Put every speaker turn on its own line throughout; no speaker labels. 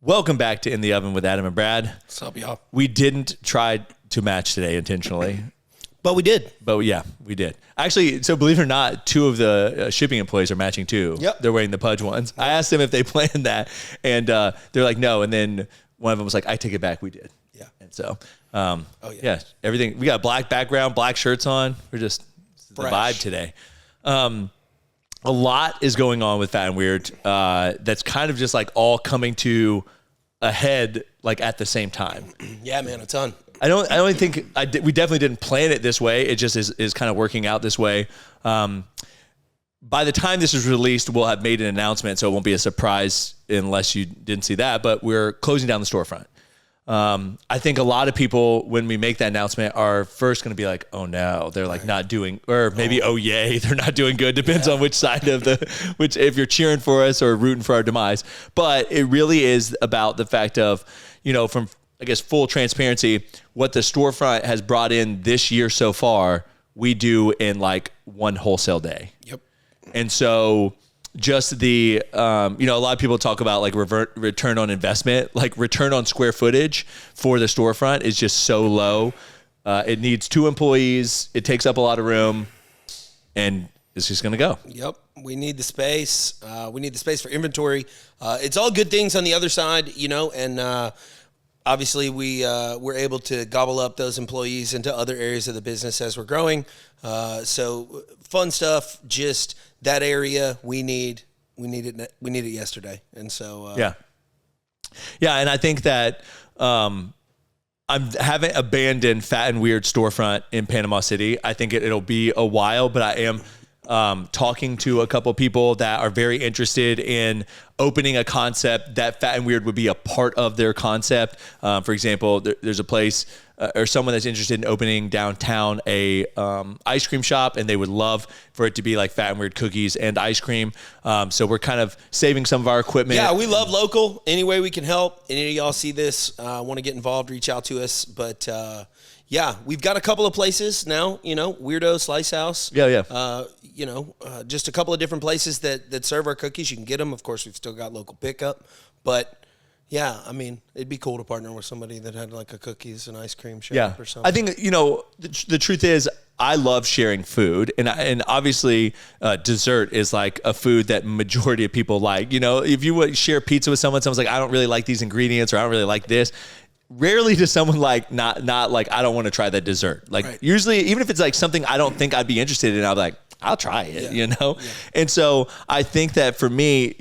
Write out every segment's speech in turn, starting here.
Welcome back to In the Oven with Adam and Brad.
What's up, y'all?
We didn't try to match today intentionally.
But we did.
But yeah, we did. Actually, so believe it or not, two of the shipping employees are matching too.
Yep.
They're wearing the Pudge ones. I asked them if they planned that, and they're like, no. And then one of them was like, I take it back, we did.
Yeah.
And so,
yeah,
everything. We got a black background, black shirts on. We're just the vibe today. A lot is going on with Fat and Weird. That's kind of just like all coming to a head like at the same time.
Yeah, man, a ton.
I don't think we definitely didn't plan it this way. It just is kind of working out this way. By the time this is released, we'll have made an announcement, so it won't be a surprise unless you didn't see that. But we're closing down the storefront. I think a lot of people, when we make that announcement, are first going to be like, oh no, they're like not doing, or maybe, oh yay, they're not doing good. Depends on which side of which, if you're cheering for us or rooting for our demise. But it really is about the fact of, from, I guess, full transparency, what the storefront has brought in this year so far, we do in like one wholesale day.
Yep.
And so just the, a lot of people talk about like return on investment, like return on square footage for the storefront is just so low. It needs 2 employees. It takes up a lot of room, and it's just going to go.
Yep. We need the space. We need the space for inventory. It's all good things on the other side, and obviously we're able to gobble up those employees into other areas of the business as we're growing. So fun stuff. Just that area we need it yesterday. And so
yeah. And I think that I haven't abandoned Fat and Weird storefront in Panama City. I think it'll be a while, but I am talking to a couple people that are very interested in opening a concept that Fat and Weird would be a part of their concept. For example, there's a place or someone that's interested in opening downtown a ice cream shop, and they would love for it to be like Fat and Weird cookies and ice cream. So we're kind of saving some of our equipment.
Yeah, we love local. Any way we can help. Any of y'all see this, want to get involved, reach out to us. But yeah, we've got a couple of places now, Weirdo Slice House.
Yeah.
Just a couple of different places that serve our cookies. You can get them. Of course, we've still got local pickup. But yeah, I mean, it'd be cool to partner with somebody that had like a cookies and ice cream shop or something.
I think, the truth is I love sharing food, and obviously dessert is like a food that majority of people like. If you would share pizza with someone's like, I don't really like these ingredients, or I don't really like this. Rarely does someone like not like, I don't want to try that dessert. Like right. Usually, even if it's like something I don't think I'd be interested in, I'll be like, I'll try it, Yeah. And so I think that for me,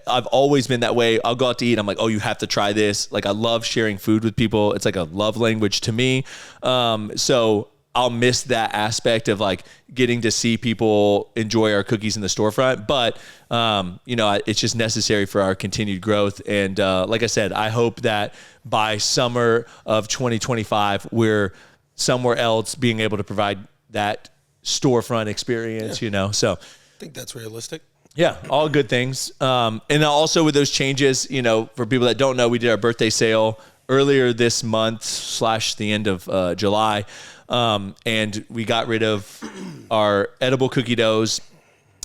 I've always been that way. I'll go out to eat. I'm like, oh, you have to try this. Like, I love sharing food with people. It's like a love language to me. So I'll miss that aspect of like getting to see people enjoy our cookies in the storefront. But, it's just necessary for our continued growth. And like I said, I hope that by summer of 2025, we're somewhere else being able to provide that storefront experience, So
I think that's realistic.
Yeah, all good things. And also with those changes, for people that don't know, we did our birthday sale earlier this month / the end of July. And we got rid of our edible cookie doughs,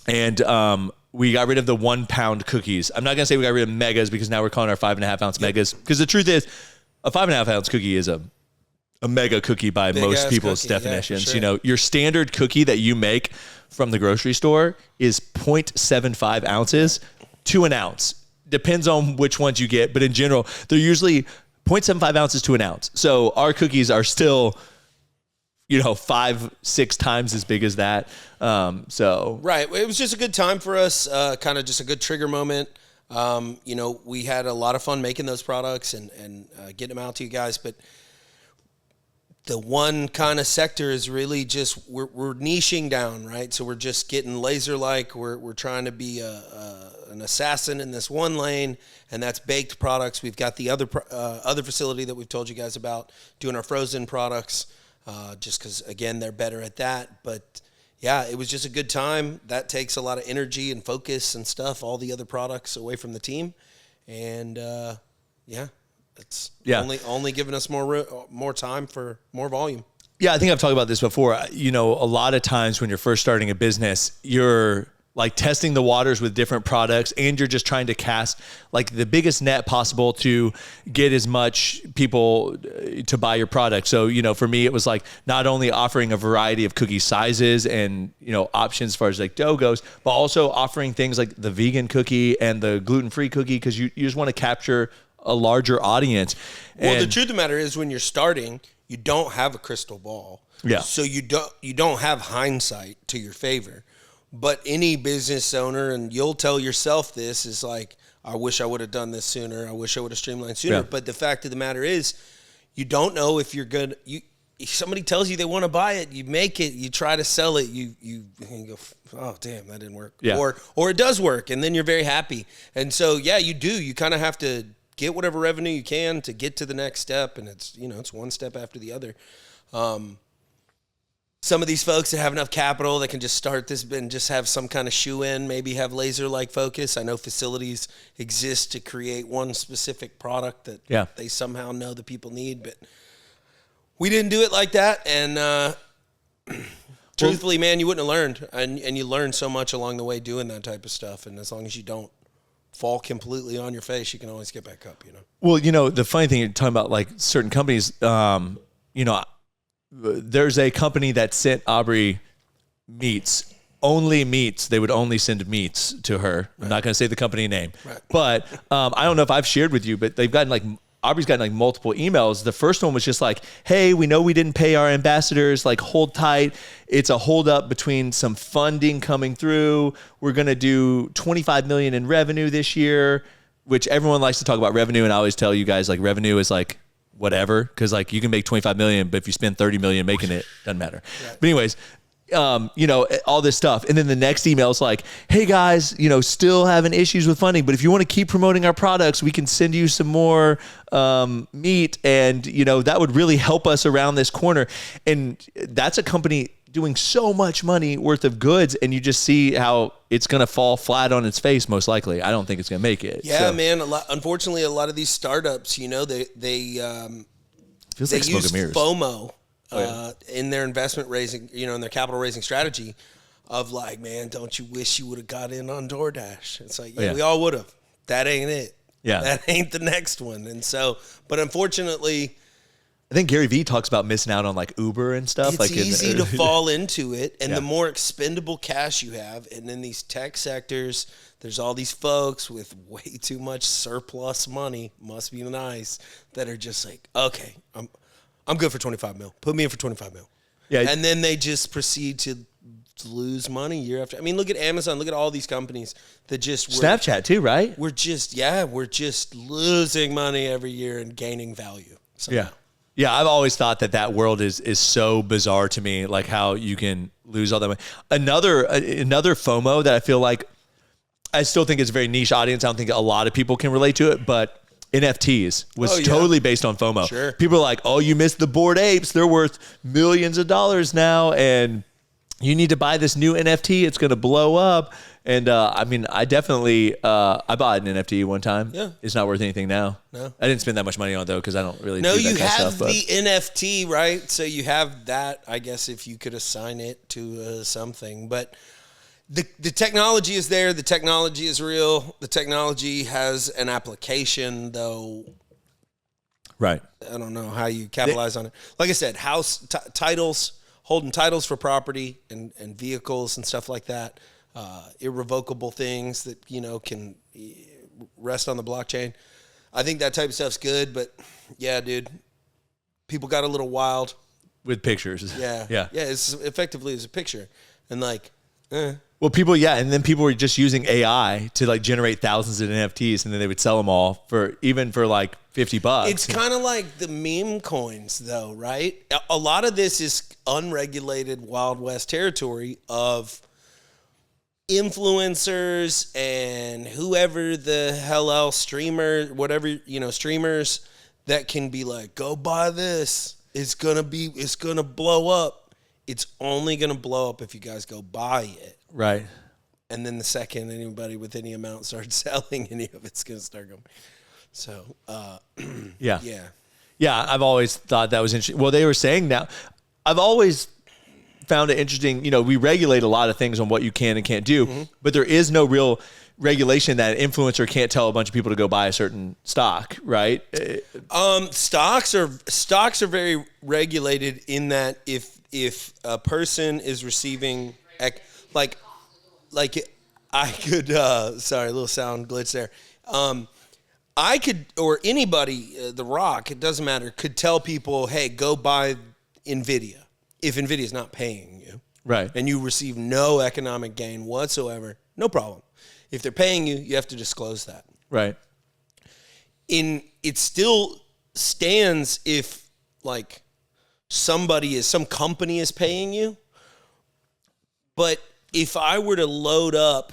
and we got rid of the 1 pound cookies. I'm not going to say we got rid of megas, because now we're calling our 5.5 ounce megas. Because the truth is, a 5.5 ounce cookie is a mega cookie by most people's definitions. Yeah, sure. Your standard cookie that you make from the grocery store is 0.75 ounces to an ounce. Depends on which ones you get, but in general, they're usually 0.75 ounces to an ounce. So our cookies are still, 5-6 times as big as that.
Right. It was just a good time for us, kind of just a good trigger moment. We had a lot of fun making those products and getting them out to you guys, but the one kind of sector is really just we're niching down, right? So we're just getting laser-like. We're trying to be an assassin in this one lane, and that's baked products. We've got the other facility that we've told you guys about, doing our frozen products, just because, again, they're better at that. But, yeah, it was just a good time. That takes a lot of energy and focus and stuff, all the other products away from the team. And, it's only giving us more time for more volume. Yeah,
I think I've talked about this before. A lot of times when you're first starting a business, you're like testing the waters with different products, and you're just trying to cast like the biggest net possible to get as much people to buy your product. So, you know, for me, it was like not only offering a variety of cookie sizes and, you know, options as far as like dough goes, but also offering things like the vegan cookie and the gluten-free cookie, because you just want to capture a larger audience.
Well, the truth of the matter is, when you're starting, you don't have a crystal ball.
Yeah.
So you don't have hindsight to your favor. But any business owner, and you'll tell yourself this, is like, I wish I would have done this sooner. I wish I would have streamlined sooner.
Yeah.
But the fact of the matter is, you don't know if you're good. If somebody tells you they want to buy it, you make it, you try to sell it, you go, oh damn, that didn't work.
Yeah.
Or it does work, and then you're very happy. And so yeah, you do. You kind of have to get whatever revenue you can to get to the next step, and it's, you know, it's one step after the other. Some of these folks that have enough capital that can just start this and just have some kind of shoe in, maybe have laser-like focus. I know facilities exist to create one specific product that they somehow know the people need, but we didn't do it like that. And truthfully, man, you wouldn't have learned. And you learn so much along the way doing that type of stuff. And as long as you don't fall completely on your face, you can always get back up, you know?
Well, you know, the funny thing, you're talking about like certain companies, you know, there's a company that sent Aubrey meats, only meats. They would only send meats to her. Right. I'm not going to say the company name, right. But I don't know if I've shared with you, but they've gotten like, Aubrey's gotten like multiple emails. The first one was just like, hey, we know we didn't pay our ambassadors, like hold tight. It's a holdup between some funding coming through. We're going to do 25 million in revenue this year, which everyone likes to talk about revenue. And I always tell you guys, like, revenue is like whatever, because like you can make 25 million, but if you spend 30 million making it, doesn't matter. Right. But anyways, you know, all this stuff. And then the next email is like, hey guys, you know, still having issues with funding, but if you want to keep promoting our products, we can send you some more meat, and, you know, that would really help us around this corner. And that's a company doing so much money worth of goods, and you just see how it's going to fall flat on its face, most likely. I don't think it's going to make it.
Yeah, so, man. Unfortunately, a lot of these startups, you know, they
feels like
use
mirrors.
FOMO in their investment raising, you know, in their capital raising strategy of like, man, don't you wish you would have got in on DoorDash? It's like, yeah, we all would have. That ain't it.
Yeah.
That ain't the next one. And so, but unfortunately,
I think Gary Vee talks about missing out on like Uber and stuff.
It's
like
easy to fall into it, and the more expendable cash you have, and in these tech sectors, there's all these folks with way too much surplus money, must be nice, that are just like, okay, I'm good for 25 mil. Put me in for 25 mil. Yeah, and then they just proceed to lose money year after. I mean, look at Amazon. Look at all these companies that just
Snapchat too, right?
We're just losing money every year and gaining value. Somehow.
Yeah, I've always thought that world is so bizarre to me, like how you can lose all that money. Another FOMO that I feel like I still think is a very niche audience. I don't think a lot of people can relate to it, but NFTs was totally based on FOMO.
Sure.
People are like, oh, you missed the Bored Apes. They're worth millions of dollars now, and you need to buy this new NFT. It's going to blow up. And I mean, I definitely, I bought an NFT one time. Yeah. It's not worth anything now.
No.
I didn't spend that much money on it, though, because I don't really
do that
kind of stuff.
No, you have the NFT, right? So you have that, I guess, if you could assign it to something. But the technology is there. The technology is real. The technology has an application, though.
Right.
I don't know how you capitalize on it. Like I said, house titles, holding titles for property and vehicles and stuff like that. Irrevocable things that, you know, can rest on the blockchain. I think that type of stuff's good, but yeah, dude, people got a little wild
with pictures.
Yeah. It's effectively as a picture, and like,
well, people, and then people were just using AI to like generate thousands of NFTs, and then they would sell them all for like $50.
It's kind of like the meme coins, though, right? A lot of this is unregulated Wild West territory of influencers and whoever the hell else, streamers that can be like, go buy this. It's gonna blow up. It's only gonna blow up if you guys go buy it.
Right.
And then the second anybody with any amount starts selling any of it's gonna start going. So Yeah, I've always thought that was interesting. Well, they were saying now, I've always
found it interesting. You know, we regulate a lot of things on what you can and can't do, but there is no real regulation that an influencer can't tell a bunch of people to go buy a certain stock, right?
Stocks are very regulated in that if a person is receiving like I could sorry, a little sound glitch there. I could, or anybody, The Rock, it doesn't matter, could tell people, hey, go buy NVIDIA if NVIDIA is not paying you.
Right.
And you receive no economic gain whatsoever, no problem. If they're paying you, you have to disclose that.
Right.
It still stands if like some company is paying you. But if I were to load up,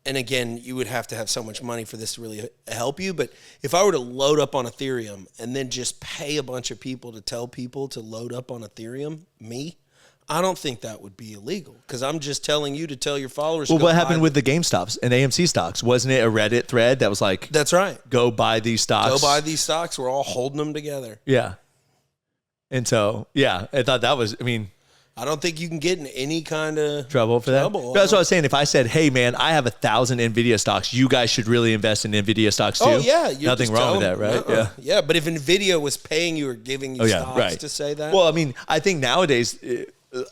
and again, you would have to have so much money for this to really help you, but if I were to load up on Ethereum and then just pay a bunch of people to tell people to load up on Ethereum, I don't think that would be illegal because I'm just telling you to tell your followers.
Well, what happened with the GameStops and AMC stocks? Wasn't it a Reddit thread that was like,
that's right,
go buy these stocks?
Go buy these stocks. We're all holding them together.
Yeah. And so, yeah, I thought that was, I mean,
I don't think you can get in any kind of
trouble for that. That's what I was saying. If I said, hey, man, I have 1,000 NVIDIA stocks, you guys should really invest in NVIDIA stocks too.
Oh, yeah.
Nothing wrong with that, right?
Yeah. Yeah, but if NVIDIA was paying you or giving you stocks to say that.
Well, I mean, I think nowadays,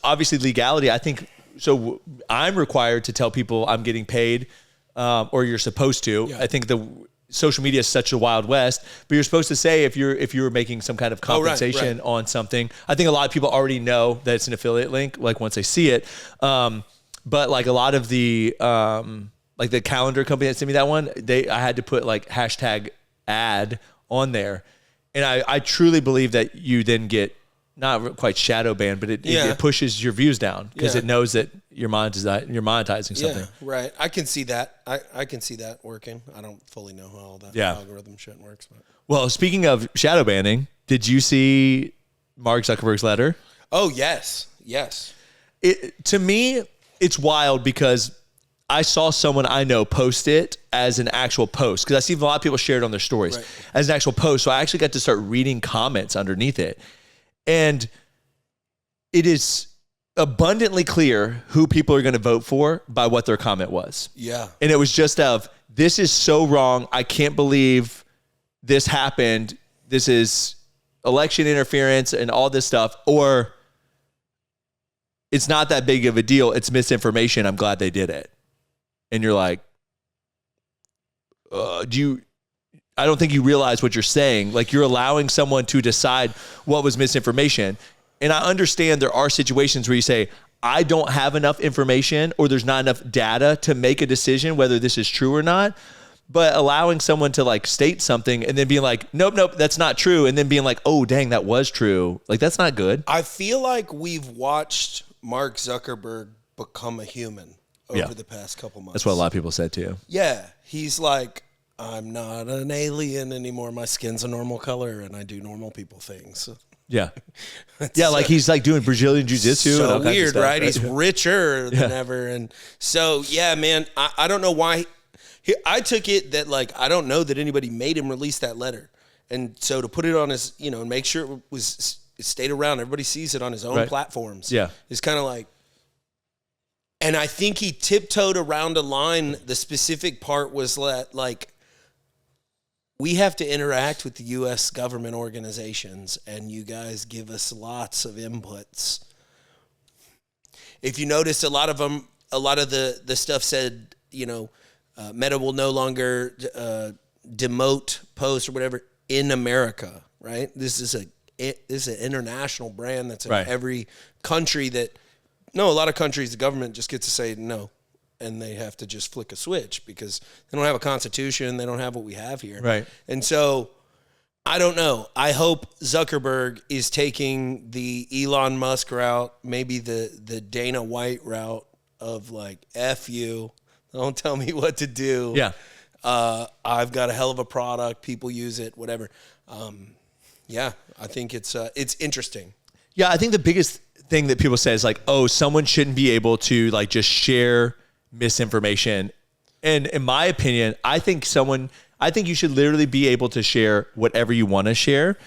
obviously legality, I think, so I'm required to tell people I'm getting paid or you're supposed to. Yeah. I think the social media is such a wild west, but you're supposed to say if you're making some kind of compensation on something. I think a lot of people already know that it's an affiliate link, like once they see it. But like a lot of the like the calendar company that sent me that one, I had to put like hashtag ad on there, and I truly believe that you then get not quite shadow banned, but it pushes your views down because it knows that you're monetizing something.
Yeah, right. I can see that. I can see that working. I don't fully know how all that algorithm shit works. But.
Well, speaking of shadow banning, did you see Mark Zuckerberg's letter?
Oh, yes. Yes.
To me, it's wild because I saw someone I know post it as an actual post because I see a lot of people share it on their stories as an actual post. So I actually got to start reading comments underneath it. And it is abundantly clear who people are going to vote for by what their comment was.
Yeah.
And it was just this is so wrong. I can't believe this happened. This is election interference and all this stuff. Or it's not that big of a deal. It's misinformation. I'm glad they did it. And you're like, I don't think you realize what you're saying. Like you're allowing someone to decide what was misinformation. And I understand there are situations where you say, I don't have enough information or there's not enough data to make a decision whether this is true or not. But allowing someone to like state something and then being like, nope, that's not true. And then being like, oh, dang, that was true. Like, that's not good.
I feel like we've watched Mark Zuckerberg become a human over the past couple months.
That's what a lot of people said too.
Yeah. He's like, I'm not an alien anymore. My skin's a normal color, and I do normal people things.
Yeah, yeah, like he's like doing Brazilian jiu-jitsu.
So and weird, right? He's richer than ever, and so yeah, man. I don't know why. I took it that like I don't know that anybody made him release that letter, and so to put it on his, and make sure it stayed around. Everybody sees it on his own platforms.
Yeah,
it's kind of like. And I think he tiptoed around a line. The specific part was that like. We have to interact with the U.S. government organizations, and you guys give us lots of inputs. If you notice, a lot of the stuff said, Meta will no longer demote posts or whatever in America, right? This is an international brand that's in every country a lot of countries, the government just gets to say no. And they have to just flick a switch because they don't have a constitution. They don't have what we have here.
Right.
And so I don't know. I hope Zuckerberg is taking the Elon Musk route, maybe the Dana White route of like, F you. Don't tell me what to do.
Yeah.
I've got a hell of a product. People use it, whatever. I think it's interesting.
Yeah. I think the biggest thing that people say is like, oh, someone shouldn't be able to like just share misinformation. And in my opinion, I think you should literally be able to share whatever you want to share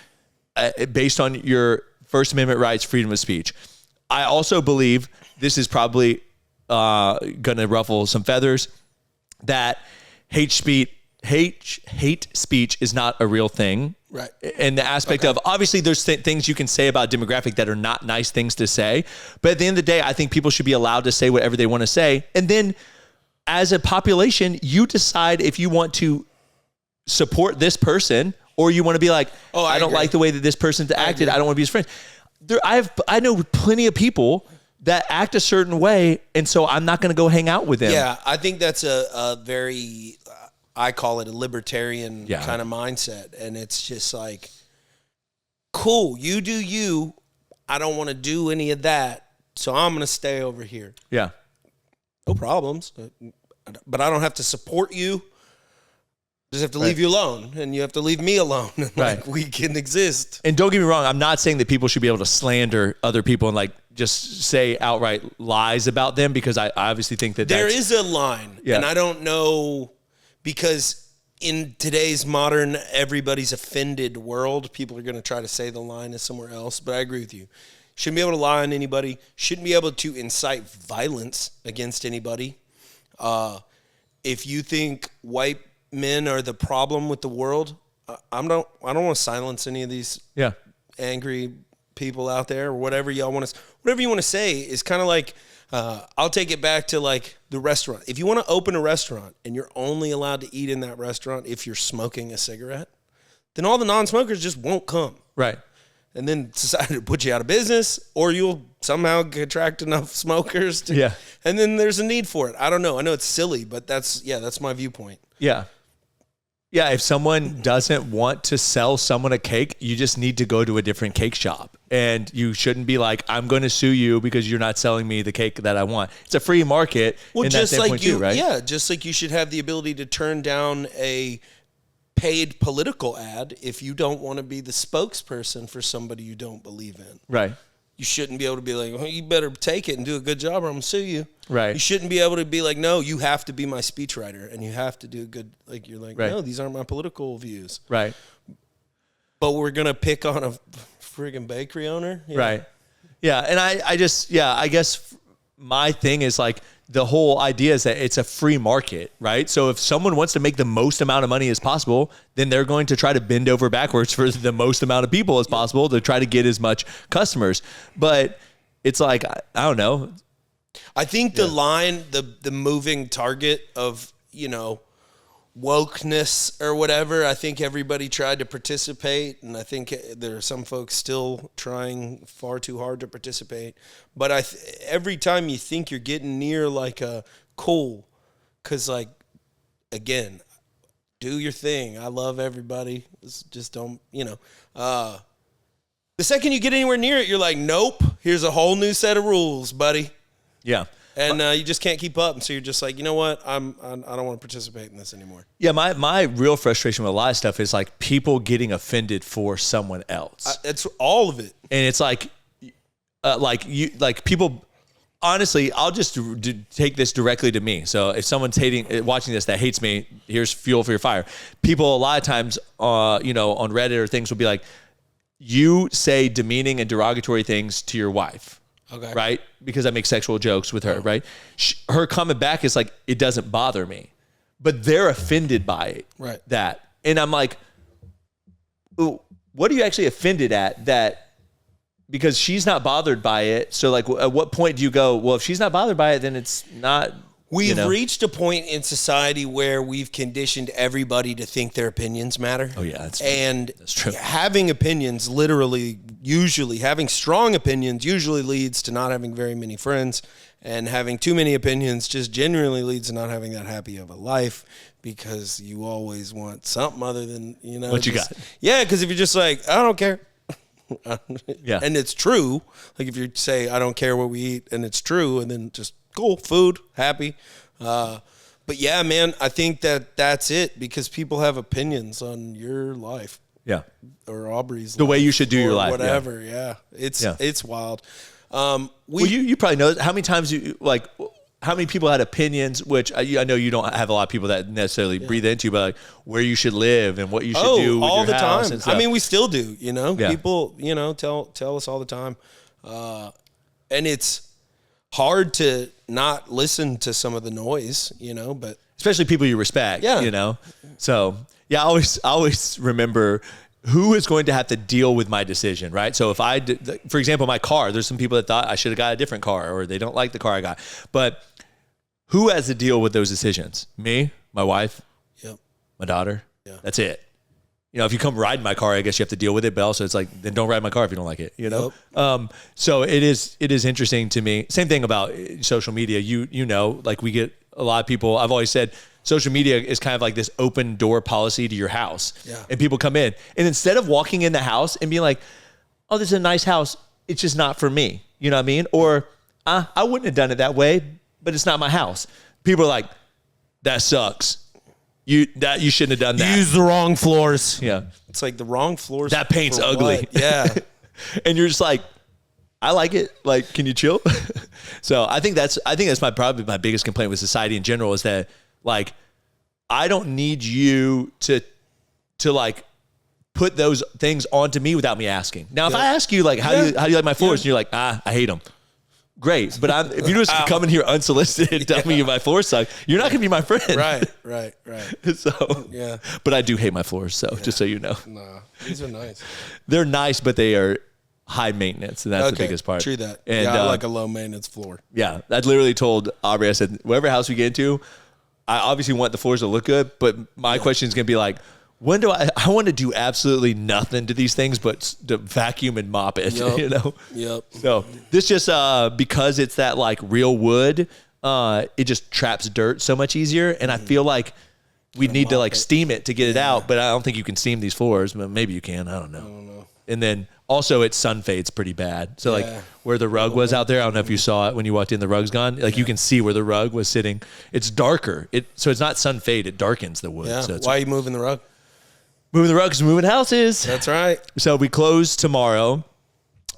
based on your First Amendment rights, freedom of speech. I also believe this is probably going to ruffle some feathers, that hate speech is not a real thing.
Right.
And the aspect of, obviously there's things you can say about demographic that are not nice things to say. But at the end of the day, I think people should be allowed to say whatever they want to say. And then as a population, you decide if you want to support this person or you want to be like, I don't like the way that this person acted. I don't want to be his friend. I know plenty of people that act a certain way, and so I'm not going to go hang out with them.
Yeah, I think that's a very, I call it a libertarian kind of mindset. And it's just like, cool, you do you. I don't want to do any of that, so I'm going to stay over here.
Yeah.
No problems. But I don't have to support you. Just have to leave you alone, and you have to leave me alone. Like, we can exist.
And don't get me wrong, I'm not saying that people should be able to slander other people and like just say outright lies about them, because I obviously think that
there is a line, and I don't know, because in today's modern, everybody's offended world, people are going to try to say the line is somewhere else. But I agree with you. Shouldn't be able to lie on anybody. Shouldn't be able to incite violence against anybody. If you think white men are the problem with the world, I don't want to silence any of these angry people out there, or whatever you want to say is kind of like, I'll take it back to like the restaurant. If you want to open a restaurant and you're only allowed to eat in that restaurant if you're smoking a cigarette, then all the non-smokers just won't come.
Right.
And then society will put you out of business, or you'll somehow attract enough smokers to, and then there's a need for it. I don't know. I know it's silly, but that's my viewpoint.
Yeah. Yeah, if someone doesn't want to sell someone a cake, you just need to go to a different cake shop. And you shouldn't be like, I'm going to sue you because you're not selling me the cake that I want. It's a free market.
Well, just like you, right? Yeah, just like you should have the ability to turn down a paid political ad if you don't want to be the spokesperson for somebody you don't believe in.
Right.
You shouldn't be able to be like, well, you better take it and do a good job or I'm going to sue you.
Right.
You shouldn't be able to be like, no, you have to be my speechwriter and you have to do good. Like, you're like, no, these aren't my political views.
Right.
But we're going to pick on a friggin' bakery owner.
Yeah. Right. Yeah. And I guess my thing is like, the whole idea is that it's a free market, right? So if someone wants to make the most amount of money as possible, then they're going to try to bend over backwards for the most amount of people as possible to try to get as much customers. But it's like, I don't know.
I think the line, the moving target of, wokeness or whatever, I think everybody tried to participate, and I think there are some folks still trying far too hard to participate. But every time you think you're getting near like a cool, because like, again, do your thing. I love everybody. Just don't, the second you get anywhere near it, you're like, nope, here's a whole new set of rules, buddy.
Yeah.
And you just can't keep up, and so you're just like, you know what? I don't want to participate in this anymore.
Yeah, my real frustration with a lot of stuff is like people getting offended for someone else.
It's all of it,
and it's like people. Honestly, I'll just take this directly to me. So if someone's watching this that hates me, here's fuel for your fire. People a lot of times, on Reddit or things will be like, you say demeaning and derogatory things to your wife.
Okay.
Right? Because I make sexual jokes with her, right? Her comment back is like, it doesn't bother me. But they're offended by it.
Right.
That. And I'm like, ooh, what are you actually offended at that? Because she's not bothered by it. So like, at what point do you go, well, if she's not bothered by it, then it's not...
We've reached a point in society where we've conditioned everybody to think their opinions matter.
Oh, yeah. That's true.
Having opinions having strong opinions usually leads to not having very many friends. And having too many opinions just generally leads to not having that happy of a life, because you always want something other than,
what you got.
Yeah, because if you're just like, I don't care.
Yeah.
And it's true. Like if you say, I don't care what we eat, and it's true, and then just... cool, food, happy. But yeah, man, I think that's it, because people have opinions on your life.
Yeah.
Or Aubrey's
the way you should do your life.
Whatever, yeah. It's wild.
You probably know how many times how many people had opinions, which I know you don't have a lot of people that necessarily breathe into, but like where you should live and what you should do with
all
your
the
house.
time. I mean, we still do, people, tell us all the time. And it's hard to not listen to some of the noise, you know, but
especially people you respect,
yeah.
you know? So yeah, I always remember who is going to have to deal with my decision, right? So if I did, for example, my car, there's some people that thought I should have got a different car, or they don't like the car I got, but who has to deal with those decisions? Me, my wife, my daughter. Yeah. That's it. You know, if you come ride my car, I guess you have to deal with it, but also it's like, then don't ride my car if you don't like it, you know? So it is interesting to me. Same thing about social media. You know, like we get a lot of people, I've always said social media is kind of like this open door policy to your house. Yeah. And people come in, and instead of walking in the house and being like, oh, this is a nice house, it's just not for me. You know what I mean? Or I wouldn't have done it that way, but it's not my house. People are like, that sucks. You shouldn't have done that.
You used the wrong floors.
Yeah.
It's like the wrong floors.
That paint's ugly.
What? Yeah.
And you're just like, I like it. Like, can you chill? So I think that's probably my biggest complaint with society in general is that, like, I don't need you to like put those things onto me without me asking. Now, if I ask you, like, how do you like my floors? And you're like, I hate them. Great. But if you just come in here unsolicited and tell me my floors suck, you're not going to be my friend.
Right.
So, yeah. But I do hate my floors. So just so you know.
Nah, these are nice.
They're nice, but they are high maintenance. And that's the biggest part.
True that.
And,
I like a low maintenance floor.
Yeah. I literally told Aubrey, I said, whatever house we get into, I obviously want the floors to look good, but my question is going to be like, when do I want to do absolutely nothing to these things but to vacuum and mop it, you know?
Yep.
So this just, because it's that like real wood, it just traps dirt so much easier. And I feel like we'd need to like steam it to get it out, but I don't think you can steam these floors, but maybe you can. I don't know. And then also it sun fades pretty bad. So like where the rug was out there, I don't know if you saw it when you walked in, the rug's gone. Like you can see where the rug was sitting. It's darker. So it's not sun fade. It darkens the wood.
Yeah.
So
Why are you moving the rug?
Moving the rug because we're moving houses.
That's right.
So we close tomorrow.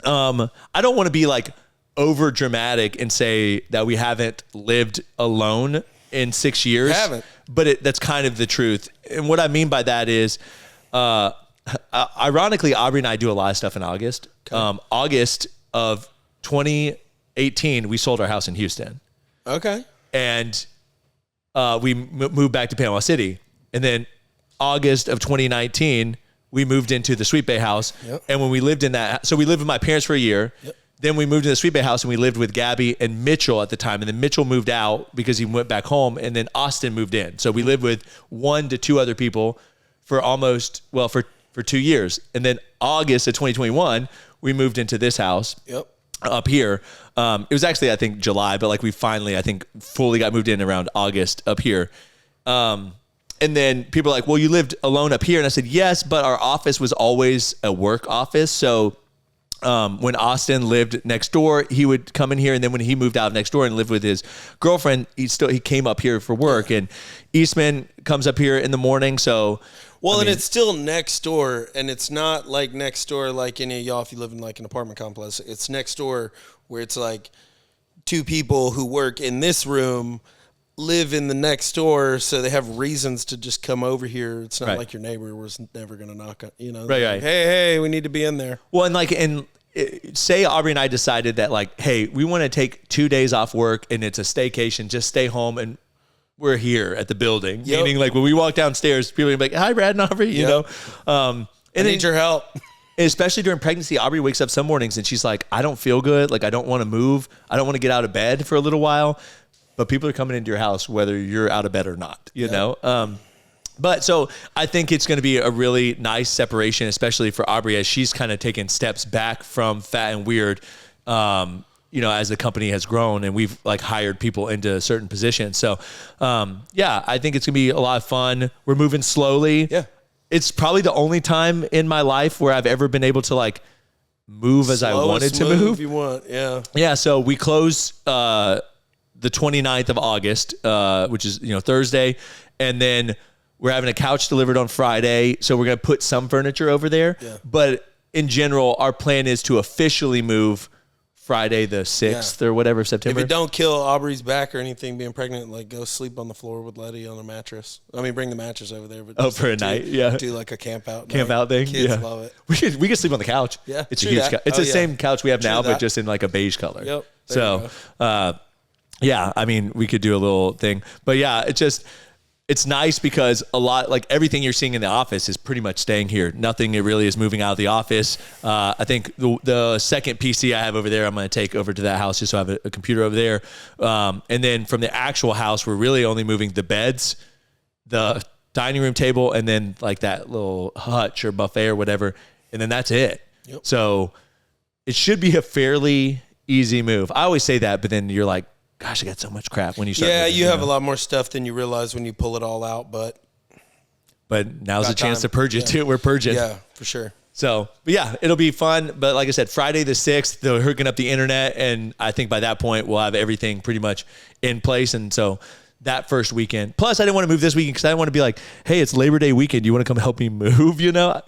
I don't want to be like over dramatic and say that we haven't lived alone in 6 years.
We haven't.
But that's kind of the truth. And what I mean by that is, ironically, Aubrey and I do a lot of stuff in August. Okay. August of 2018, we sold our house in Houston.
Okay.
And we moved back to Panama City. And then August of 2019, we moved into the Sweet Bay house. Yep. And when we lived in that, so we lived with my parents for a year. Yep. Then we moved to the Sweet Bay house and we lived with Gabby and Mitchell at the time. And then Mitchell moved out because he went back home. And then Austin moved in. So we lived with 1 to 2 other people for for 2 years. And then August of 2021, we moved into this house.
Yep.
Up here. It was actually, I think, July, but like we finally, I think, fully got moved in around August up here. And then people are like, well, you lived alone up here. And I said, yes, but our office was always a work office. So when Austin lived next door, he would come in here. And then when he moved out next door and lived with his girlfriend, he came up here for work. And Eastman comes up here in the morning. So,
and it's still next door. And it's not like next door like any of y'all if you live in like an apartment complex. It's next door where it's like 2 people who work in this room live in the next door, so they have reasons to just come over here. It's not like your neighbor was never going to knock on, you know.
Right.
Like, hey, we need to be in there.
Well, and say Aubrey and I decided that like, hey, we want to take 2 days off work and it's a staycation, just stay home and we're here at the building. Yep. Meaning like when we walk downstairs, people are like, hi, Brad and Aubrey, you know.
I need your help.
Especially during pregnancy, Aubrey wakes up some mornings and she's like, I don't feel good. Like I don't want to move. I don't want to get out of bed for a little while. But people are coming into your house whether you're out of bed or not, you know? But so I think it's going to be a really nice separation, especially for Aubrey as she's kind of taken steps back from Fat and Weird, you know, as the company has grown and we've like hired people into certain positions. So, I think it's going to be a lot of fun. We're moving slowly.
Yeah.
It's probably the only time in my life where I've ever been able to like move as I wanted to move.
You want, yeah.
Yeah. So we close, the 29th of August, which is, you know, Thursday. And then we're having a couch delivered on Friday. So we're going to put some furniture over there. Yeah. But in general, our plan is to officially move Friday the 6th or whatever, September.
If it don't kill Aubrey's back or anything being pregnant, like go sleep on the floor with Letty on a mattress. I mean, bring the mattress over there. But
for a night, yeah.
Do like a camp out
thing.
Kids love it.
We can sleep on the couch.
Yeah,
it's a huge couch. It's the same couch we have now, but just in like a beige color.
Yep.
So, yeah, I mean, we could do a little thing, but yeah, it's nice because a lot, like everything you're seeing in the office is pretty much staying here. Nothing really is moving out of the office. I think the second PC I have over there, I'm going to take over to that house just so I have a computer over there. And then from the actual house, we're really only moving the beds, the dining room table, and then like that little hutch or buffet or whatever. And then that's it. Yep. So it should be a fairly easy move. I always say that, but then you're like, gosh, I got so much crap when you start.
Yeah, moving, you have a lot more stuff than you realize when you pull it all out, but
now's the chance to purge it too. We're purging.
Yeah, for sure.
So, but yeah, it'll be fun. But like I said, Friday the 6th, they're hooking up the internet, and I think by that point we'll have everything pretty much in place. And so that first weekend. Plus, I didn't want to move this weekend because I didn't want to be like, hey, it's Labor Day weekend. You want to come help me move? You know,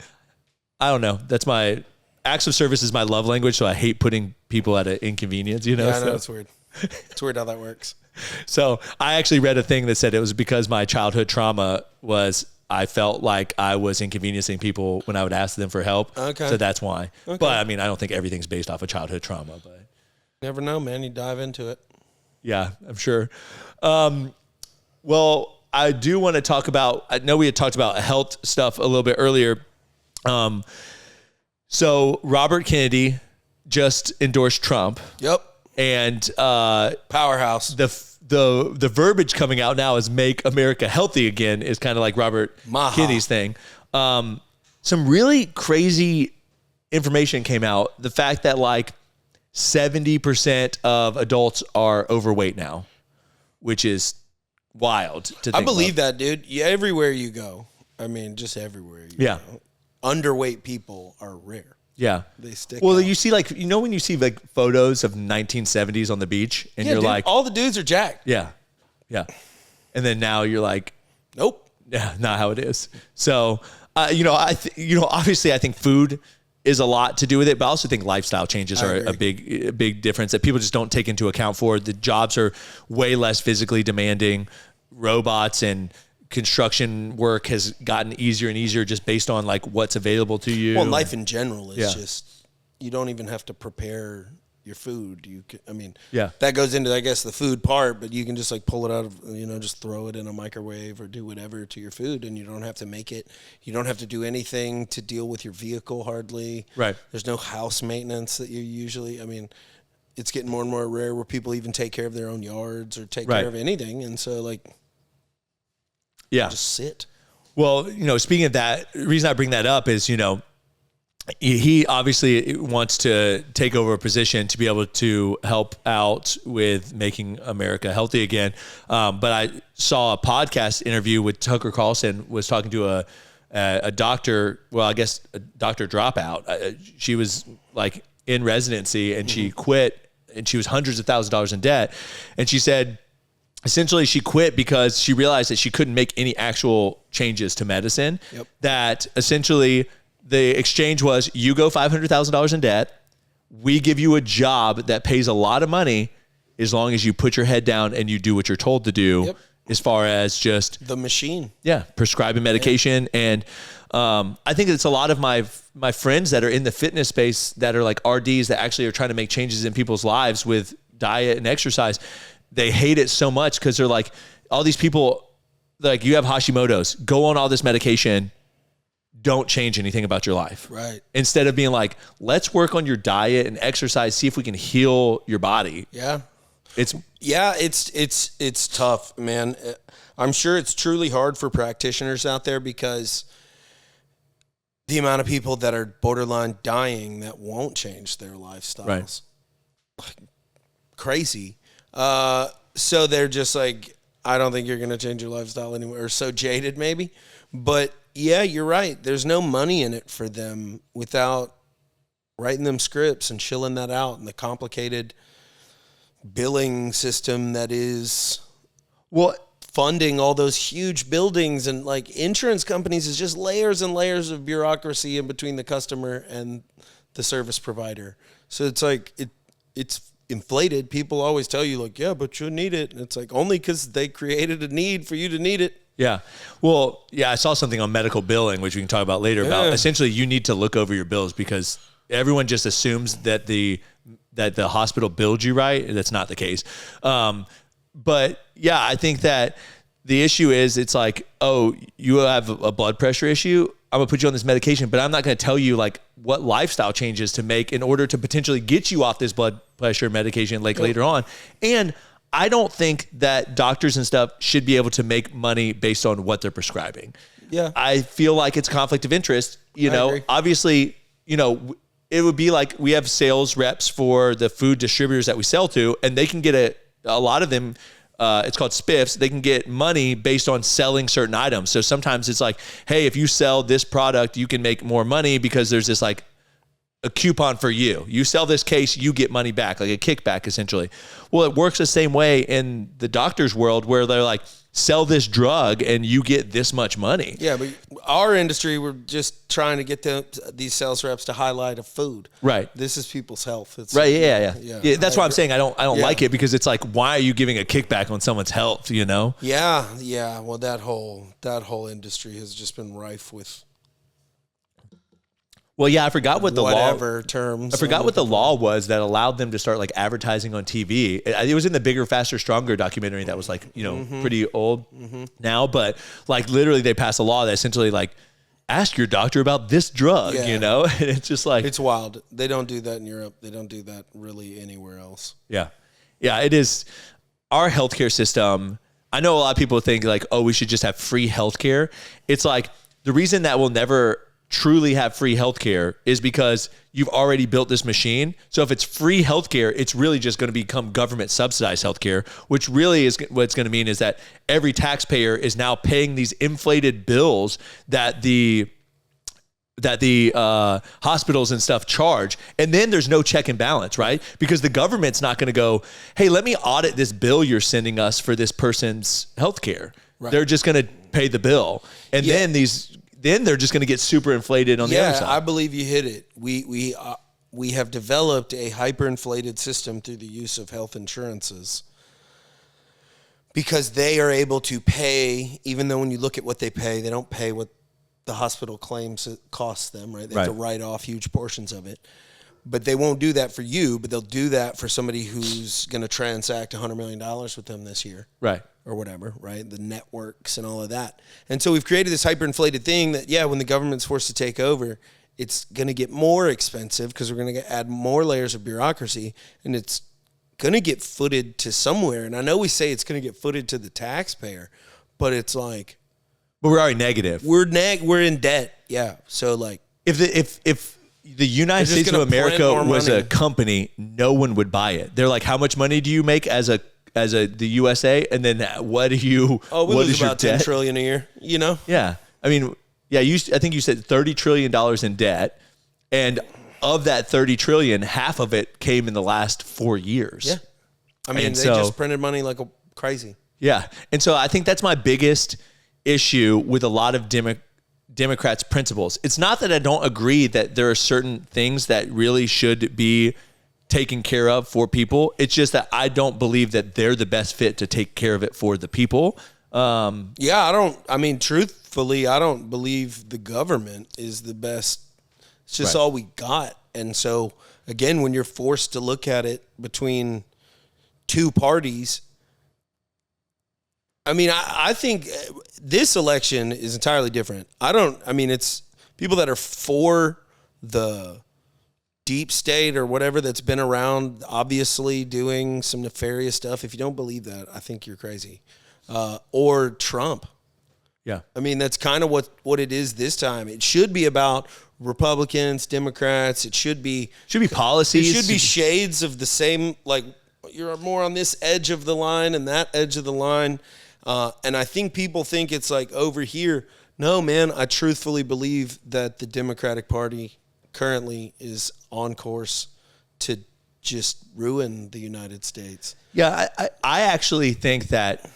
I don't know. That's my acts of service is my love language, so I hate putting people at an inconvenience. You know,
yeah, I know, it's weird. It's weird how that works.
So I actually read a thing that said it was because my childhood trauma was I felt like I was inconveniencing people when I would ask them for help.
Okay.
So that's why.
Okay.
But I mean, I don't think everything's based off of childhood trauma. But
never know, man. You dive into it.
Yeah, I'm sure. Well, I do want to talk about, I know we had talked about health stuff a little bit earlier. So Robert Kennedy just endorsed Trump.
Yep.
And
powerhouse.
The verbiage coming out now is "Make America Healthy Again" is kind of like Robert Kennedy's thing. Some really crazy information came out. The fact that like 70% of adults are overweight now, which is wild to think.
I believe that, dude. Yeah, everywhere you go. I mean, just everywhere you go. Underweight people are rare.
Yeah.
They stick
Well,
out.
you see like, you know, when you see like photos of 1970s on the beach and you're
dude,
like,
all the dudes are jacked.
Yeah. Yeah. And then now you're like,
nope.
Yeah, not how it is. So, obviously I think food is a lot to do with it, but I also think lifestyle changes are a big difference that people just don't take into account for. The jobs are way less physically demanding. Robots and construction work has gotten easier and easier just based on like what's available to you.
Well, life in general is just, you don't even have to prepare your food. You can, I mean, that goes into, I guess, the food part, but you can just like pull it out of, just throw it in a microwave or do whatever to your food, and you don't have to make it. You don't have to do anything to deal with your vehicle hardly.
Right.
There's no house maintenance that you usually, I mean, it's getting more and more rare where people even take care of their own yards or take care of anything. And so like, just sit.
Well, speaking of that, the reason I bring that up is, he obviously wants to take over a position to be able to help out with making America healthy again. But I saw a podcast interview with Tucker Carlson was talking to a doctor. Well, I guess a doctor dropout. She was like in residency and she quit, and she was hundreds of thousands of dollars in debt. And she said, essentially, she quit because she realized that she couldn't make any actual changes to medicine. Yep. That essentially the exchange was, you go $500,000 in debt, we give you a job that pays a lot of money as long as you put your head down and you do what you're told to do, as far as just
the machine. Yeah,
prescribing medication. And I think it's a lot of my friends that are in the fitness space that are like RDs that actually are trying to make changes in people's lives with diet and exercise. They hate it so much because they're like, all these people, like, you have Hashimoto's, go on all this medication, don't change anything about your life.
Right.
Instead of being like, let's work on your diet and exercise, see if we can heal your body.
Yeah. It's tough, man. I'm sure it's truly hard for practitioners out there because the amount of people that are borderline dying that won't change their lifestyles.
Right.
Like, crazy. So they're just like, I don't think you're going to change your lifestyle anymore, or so jaded maybe. But yeah, you're right. There's no money in it for them without writing them scripts and chilling that out and the complicated billing system that is funding all those huge buildings, and like insurance companies is just layers and layers of bureaucracy in between the customer and the service provider. So it's like, it's inflated. People always tell you like, yeah, but you need it. And it's like, only because they created a need for you to need it.
Yeah. Well, yeah, I saw something on medical billing, which we can talk about later, about essentially you need to look over your bills because everyone just assumes that the hospital billed you right. That's not the case. But yeah, I think that the issue is it's like, oh, you have a blood pressure issue. I'm gonna put you on this medication, but I'm not gonna tell you like what lifestyle changes to make in order to potentially get you off this blood pressure medication like later on. And I don't think that doctors and stuff should be able to make money based on what they're prescribing.
Yeah.
I feel like it's conflict of interest. You know,
agree.
obviously, you know, it would be like we have sales reps for the food distributors that we sell to, and they can get a lot of them, it's called spiffs. They can get money based on selling certain items. So sometimes it's like, hey, if you sell this product, you can make more money because there's this like a coupon for you. You sell this case, you get money back, like a kickback essentially. Well, it works the same way in the doctor's world where they're like, sell this drug and you get this much money.
Yeah, but our industry, we're just trying to get these sales reps to highlight a food.
Right.
This is people's health. It's
right. Yeah. That's why I'm saying I don't like it because it's like, why are you giving a kickback on someone's health? You know?
Yeah. Well, that whole industry has just been rife with.
Well, yeah, I forgot what the
terms.
I forgot what the law was that allowed them to start like advertising on TV. It was in the Bigger, Faster, Stronger documentary that was like, you know, pretty old now, but like literally they passed a law that essentially like ask your doctor about this drug, you know? And it's just like,
it's wild. They don't do that in Europe. They don't do that really anywhere else.
Yeah. Yeah, it is. Our healthcare system, I know a lot of people think like, oh, we should just have free healthcare. It's like the reason that we'll never truly have free healthcare is because you've already built this machine. So if it's free healthcare, it's really just going to become government subsidized healthcare, which really is what it's going to mean is that every taxpayer is now paying these inflated bills that the hospitals and stuff charge. And then there's no check and balance, right? Because the government's not going to go, hey, let me audit this bill you're sending us for this person's healthcare. Right. They're just going to pay the bill. And then they're just going to get super inflated on the other side.
I believe you hit it. We have developed a hyperinflated system through the use of health insurances because they are able to pay, even though when you look at what they pay, they don't pay what the hospital claims it costs them, right? They have to write off huge portions of it. But they won't do that for you, but they'll do that for somebody who's going to transact $100 million with them this year.
Right.
Or whatever, right? The networks and all of that. And so we've created this hyperinflated thing that, when the government's forced to take over, it's going to get more expensive because we're going to add more layers of bureaucracy, and it's going to get footed to somewhere. And I know we say it's going to get footed to the taxpayer, but it's like...
But we're already negative.
We're in debt, yeah. So like...
If the United States of America was a company, no one would buy it. They're like, how much money do you make as the USA, and then what do you?
Oh, we lose about $10 trillion a year. You know?
Yeah, I mean, yeah. I think you said $30 trillion in debt, and of that $30 trillion, half of it came in the last 4 years.
Yeah, I mean, they just printed money like crazy.
Yeah, and so I think that's my biggest issue with a lot of Democrats' principles. It's not that I don't agree that there are certain things that really should be taken care of for people. It's just that I don't believe that they're the best fit to take care of it for the people.
Truthfully, I don't believe the government is the best. It's just all we got. And so, again, when you're forced to look at it between two parties, I think this election is entirely different. It's people that are for the deep state or whatever that's been around, obviously doing some nefarious stuff. If you don't believe that, I think you're crazy. Or Trump.
Yeah.
That's kind of what it is this time. It should be about Republicans, Democrats. It should be
policies.
It should be shades of the same, like you're more on this edge of the line and that edge of the line. And I think people think it's like over here. No, man, I truthfully believe that the Democratic Party currently is on course to just ruin the United States.
Yeah, I actually think that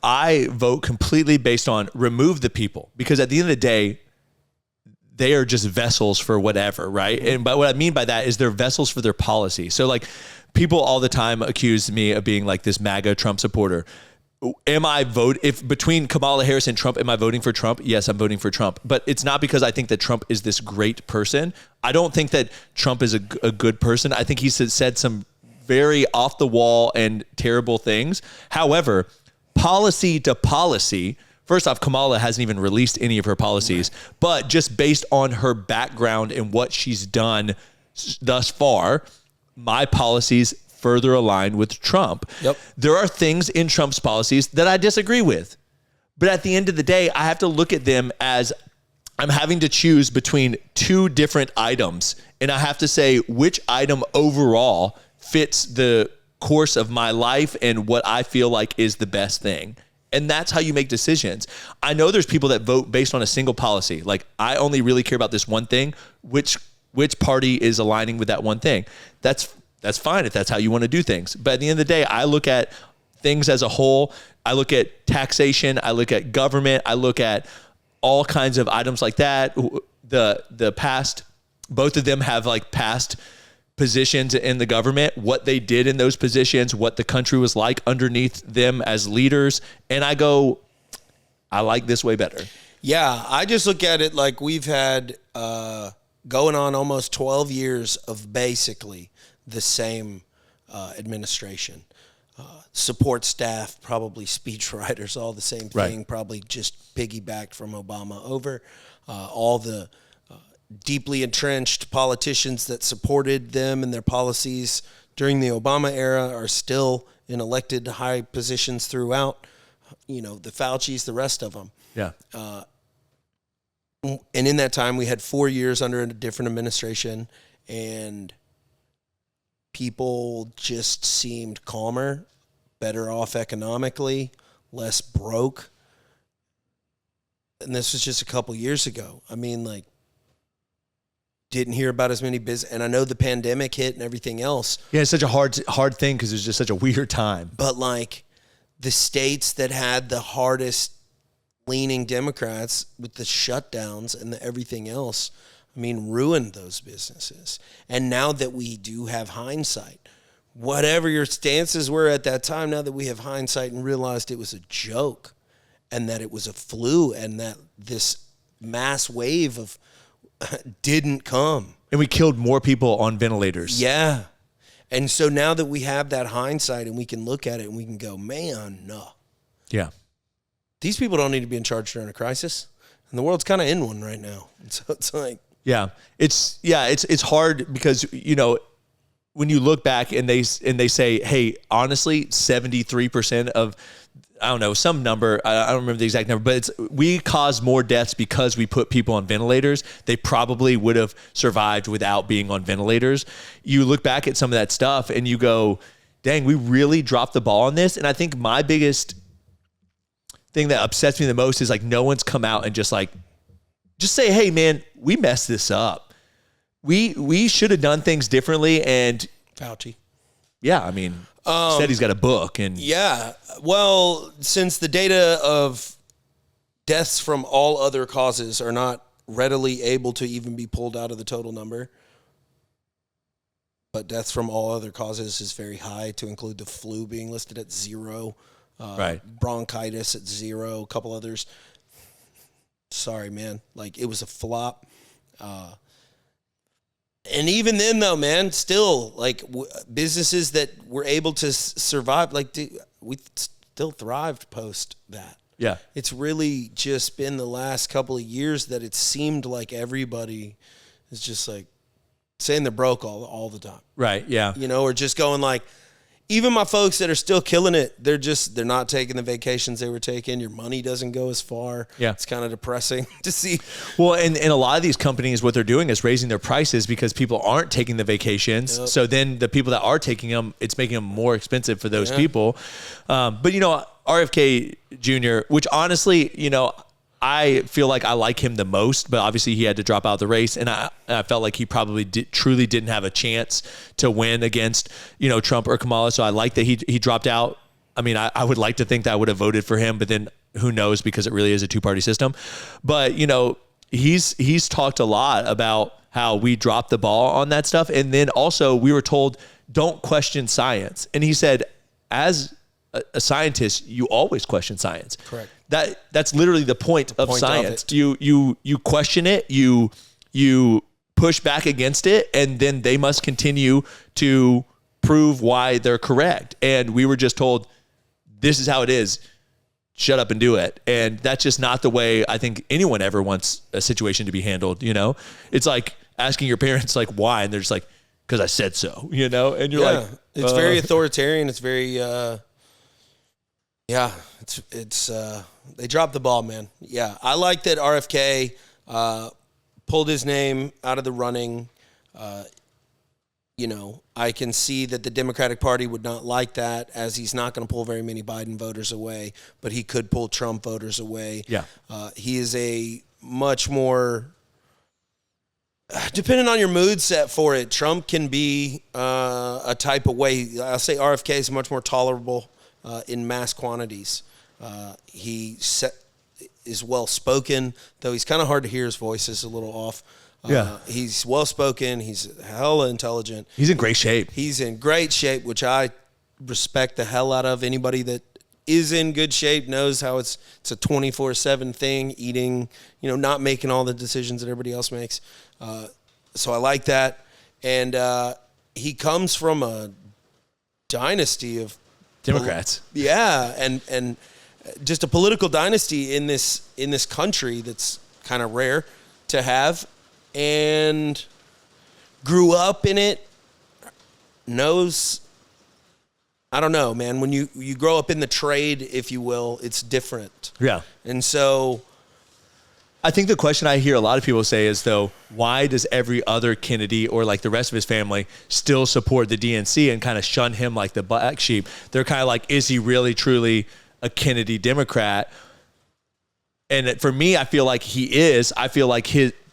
I vote completely based on remove the people, because at the end of the day, they are just vessels for whatever, right? And but what I mean by that is they're vessels for their policy. So like people all the time accuse me of being like this MAGA Trump supporter. If between Kamala Harris and Trump, am I voting for Trump? Yes, I'm voting for Trump. But it's not because I think that Trump is this great person. I don't think that Trump is a good person. I think he's said some very off the wall and terrible things. However, policy to policy, first off, Kamala hasn't even released any of her policies, but just based on her background and what she's done thus far, my policies further aligned with Trump.
Yep.
There are things in Trump's policies that I disagree with. But at the end of the day, I have to look at them as I'm having to choose between two different items. And I have to say which item overall fits the course of my life and what I feel like is the best thing. And that's how you make decisions. I know there's people that vote based on a single policy. Like, I only really care about this one thing. Which party is aligning with that one thing? That's fine if that's how you want to do things. But at the end of the day, I look at things as a whole. I look at taxation. I look at government. I look at all kinds of items like that. The past, both of them have like past positions in the government, what they did in those positions, what the country was like underneath them as leaders. And I go, I like this way better.
Yeah, I just look at it like we've had going on almost 12 years of basically the same administration. Support staff, probably speechwriters, all the same thing, right. Probably just piggybacked from Obama over. All the deeply entrenched politicians that supported them and their policies during the Obama era are still in elected high positions throughout. The Faucis, the rest of them.
Yeah.
And in that time, we had 4 years under a different administration, and people just seemed calmer, better off economically, less broke. And this was just a couple years ago. I mean, like, didn't hear about as many business. And I know the pandemic hit and everything else.
Yeah, it's such a hard thing because it's just such a weird time.
But, like, the states that had the hardest leaning Democrats with the shutdowns and the everything else, I mean, ruined those businesses. And now that we do have hindsight, whatever your stances were at that time, now that we have hindsight and realized it was a joke and that it was a flu and that this mass wave of didn't come.
And we killed more people on ventilators.
Yeah. And so now that we have that hindsight and we can look at it and we can go, man, no.
Yeah.
These people don't need to be in charge during a crisis. And the world's kind of in one right now. And so it's like,
it's hard because, when you look back and they say, hey, honestly, 73% of, I don't know, some number, I don't remember the exact number, but we caused more deaths because we put people on ventilators. They probably would have survived without being on ventilators. You look back at some of that stuff and you go, dang, we really dropped the ball on this. And I think my biggest thing that upsets me the most is like no one's come out and just say, hey man, we messed this up. We should have done things differently. And
Fauci.
Yeah, I mean, said he's got a book. And
yeah, well, since the data of deaths from all other causes are not readily able to even be pulled out of the total number, but deaths from all other causes is very high, to include the flu being listed at 0,
right?
Bronchitis at 0, a couple others. Sorry, man. Like, it was a flop. And even then, though, man, still, like, businesses that were able to survive, like, we still thrived post that.
Yeah.
It's really just been the last couple of years that it seemed like everybody is just, like, saying they're broke all the time.
Right, yeah.
Or just going, like, even my folks that are still killing it, they're not taking the vacations they were taking. Your money doesn't go as far.
Yeah.
It's kind of depressing to see.
Well, and a lot of these companies, what they're doing is raising their prices because people aren't taking the vacations. Yep. So then the people that are taking them, it's making them more expensive for those people. But, RFK Jr., which honestly, I feel like I like him the most, but obviously he had to drop out of the race, and I felt like he probably truly didn't have a chance to win against, Trump or Kamala. So I like that he dropped out. I mean, I would like to think that I would have voted for him, but then who knows, because it really is a two-party system. But, he's talked a lot about how we dropped the ball on that stuff. And then also we were told, don't question science. And he said, as a scientist, you always question science.
Correct.
That's literally the point of science. You question it, you push back against it, and then they must continue to prove why they're correct. And we were just told, this is how it is. Shut up and do it. And that's just not the way I think anyone ever wants a situation to be handled. You know, it's like asking your parents, like, why? And they're just like, because I said so, you know? And you're like,
it's very authoritarian. It's very, it's they dropped the ball, man. Yeah. I like that RFK pulled his name out of the running. You know, I can see that the Democratic Party would not like that, as he's not going to pull very many Biden voters away, but he could pull Trump voters away.
Yeah.
He is a much more, depending on your mood set for it, Trump can be a type of way. I'll say RFK is much more tolerable in mass quantities. He is well-spoken, though he's kind of hard to hear. His voice is a little off. He's well-spoken. He's hella intelligent.
He's in great shape.
He's in great shape, which I respect the hell out of. Anybody that is in good shape knows how it's a 24/7 thing, eating, you know, not making all the decisions that everybody else makes. So I like that. And he comes from a dynasty of
Democrats.
And just a political dynasty in this country that's kind of rare to have, and grew up in it, knows, I don't know, man, when you grow up in the trade, if you will, it's different.
Yeah.
And so
I think the question I hear a lot of people say is, though, why does every other Kennedy or like the rest of his family still support the DNC and kind of shun him like the black sheep? They're kind of like, is he really truly a Kennedy Democrat? And for me, I feel like he is. I feel like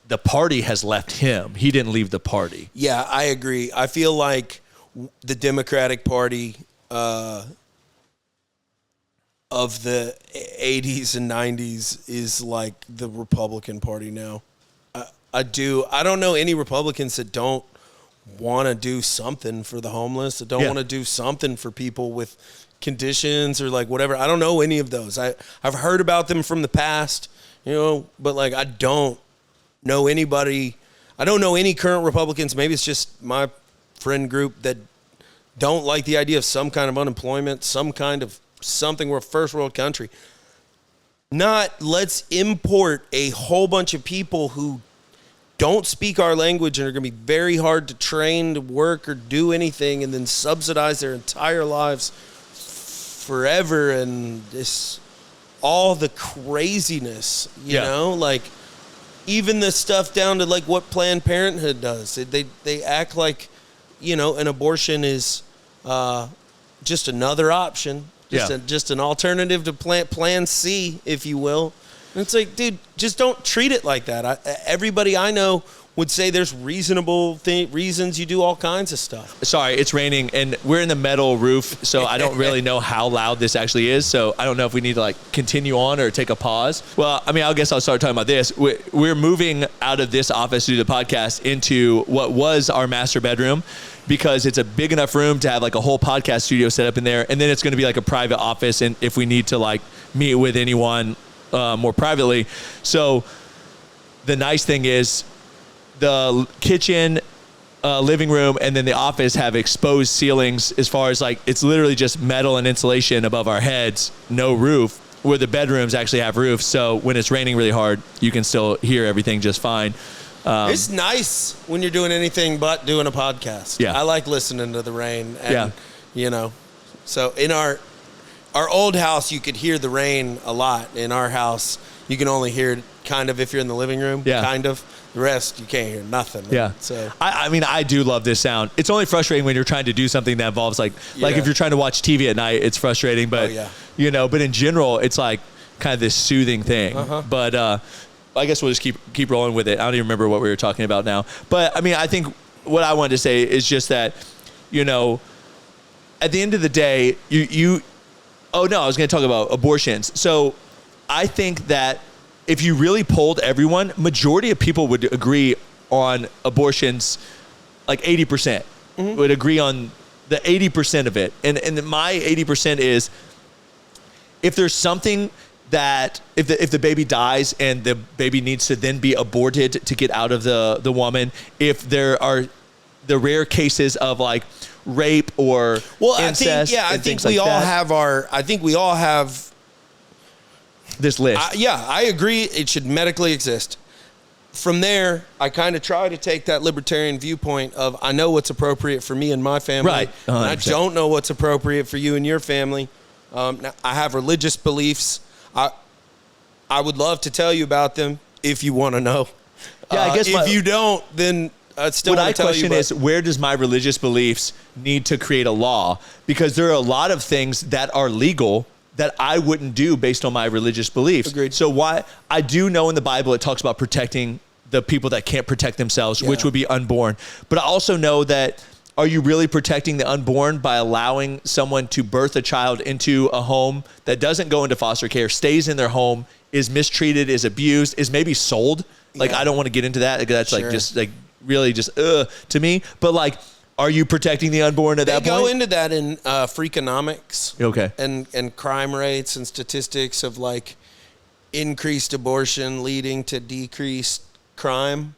the party has left him. He didn't leave the party.
Yeah, I agree. I feel like the Democratic Party of the 80s and 90s is like the Republican Party now. I don't know any Republicans that don't want to do something for the homeless, that don't want to do something for people with conditions or like whatever. I don't know any of those. I've heard about them from the past, you know, but like I don't know anybody. I don't know any current Republicans. Maybe it's just my friend group that don't like the idea of some kind of unemployment, some kind of something. We're a first world country. Not let's import a whole bunch of people who don't speak our language and are going to be very hard to train to work or do anything, and then subsidize their entire lives forever. And this, all the craziness, you know, like even the stuff down to like what Planned Parenthood does. They act like, you know, an abortion is just another option, just an alternative to Plan C, if you will. And it's like, dude, just don't treat it like that. Everybody I know would say there's reasonable reasons you do all kinds of stuff.
Sorry, it's raining, and we're in the metal roof, so I don't really know how loud this actually is, so I don't know if we need to, like, continue on or take a pause. Well, I mean, I guess I'll start talking about this. We're moving out of this office to do the podcast into what was our master bedroom, because it's a big enough room to have, like, a whole podcast studio set up in there, and then it's going to be, like, a private office, and if we need to, like, meet with anyone more privately. So the nice thing is, the kitchen, living room, and then the office have exposed ceilings, as far as like, it's literally just metal and insulation above our heads, no roof, where the bedrooms actually have roofs. So when it's raining really hard, you can still hear everything just fine.
It's nice when you're doing anything but doing a podcast.
Yeah.
I like listening to the rain. And, you know, so in our old house, you could hear the rain a lot. In our house, you can only hear it kind of if you're in the living room, kind of. The rest, you can't hear nothing. Right?
Yeah.
So
I mean, I do love this sound. It's only frustrating when you're trying to do something that involves like if you're trying to watch TV at night, it's frustrating. But you know, but in general, it's like kind of this soothing thing. But I guess we'll just keep rolling with it. I don't even remember what we were talking about now. But I mean, I think what I wanted to say is just that, you know, at the end of the day, I was going to talk about abortions. So I think that if you really polled everyone, majority of people would agree on abortions, like 80%, would agree on the 80% of it. And my 80% is, if there's something that if the baby dies and the baby needs to then be aborted to get out of the woman, if there are the rare cases of like rape or incest,
I think we all have
this list.
I agree. It should medically exist. From there, I kind of try to take that libertarian viewpoint of, I know what's appropriate for me and my family.
Right.
And I don't know what's appropriate for you and your family. Now, I have religious beliefs. I would love to tell you about them if you want to know.
Yeah, I guess
if you don't, then I'd still want to tell you.
What I question is, where does my religious beliefs need to create a law? Because there are a lot of things that are legal that I wouldn't do based on my religious beliefs.
Agreed.
So why I do know in the Bible it talks about protecting the people that can't protect themselves, which would be unborn. But I also know that, are you really protecting the unborn by allowing someone to birth a child into a home that doesn't go into foster care, stays in their home, is mistreated, is abused, is maybe sold? Like, I don't want to get into that. That's like just like really just to me. But like, are you protecting the unborn at that point?
They go into that in Freakonomics.
Okay.
And crime rates and statistics of like increased abortion leading to decreased crime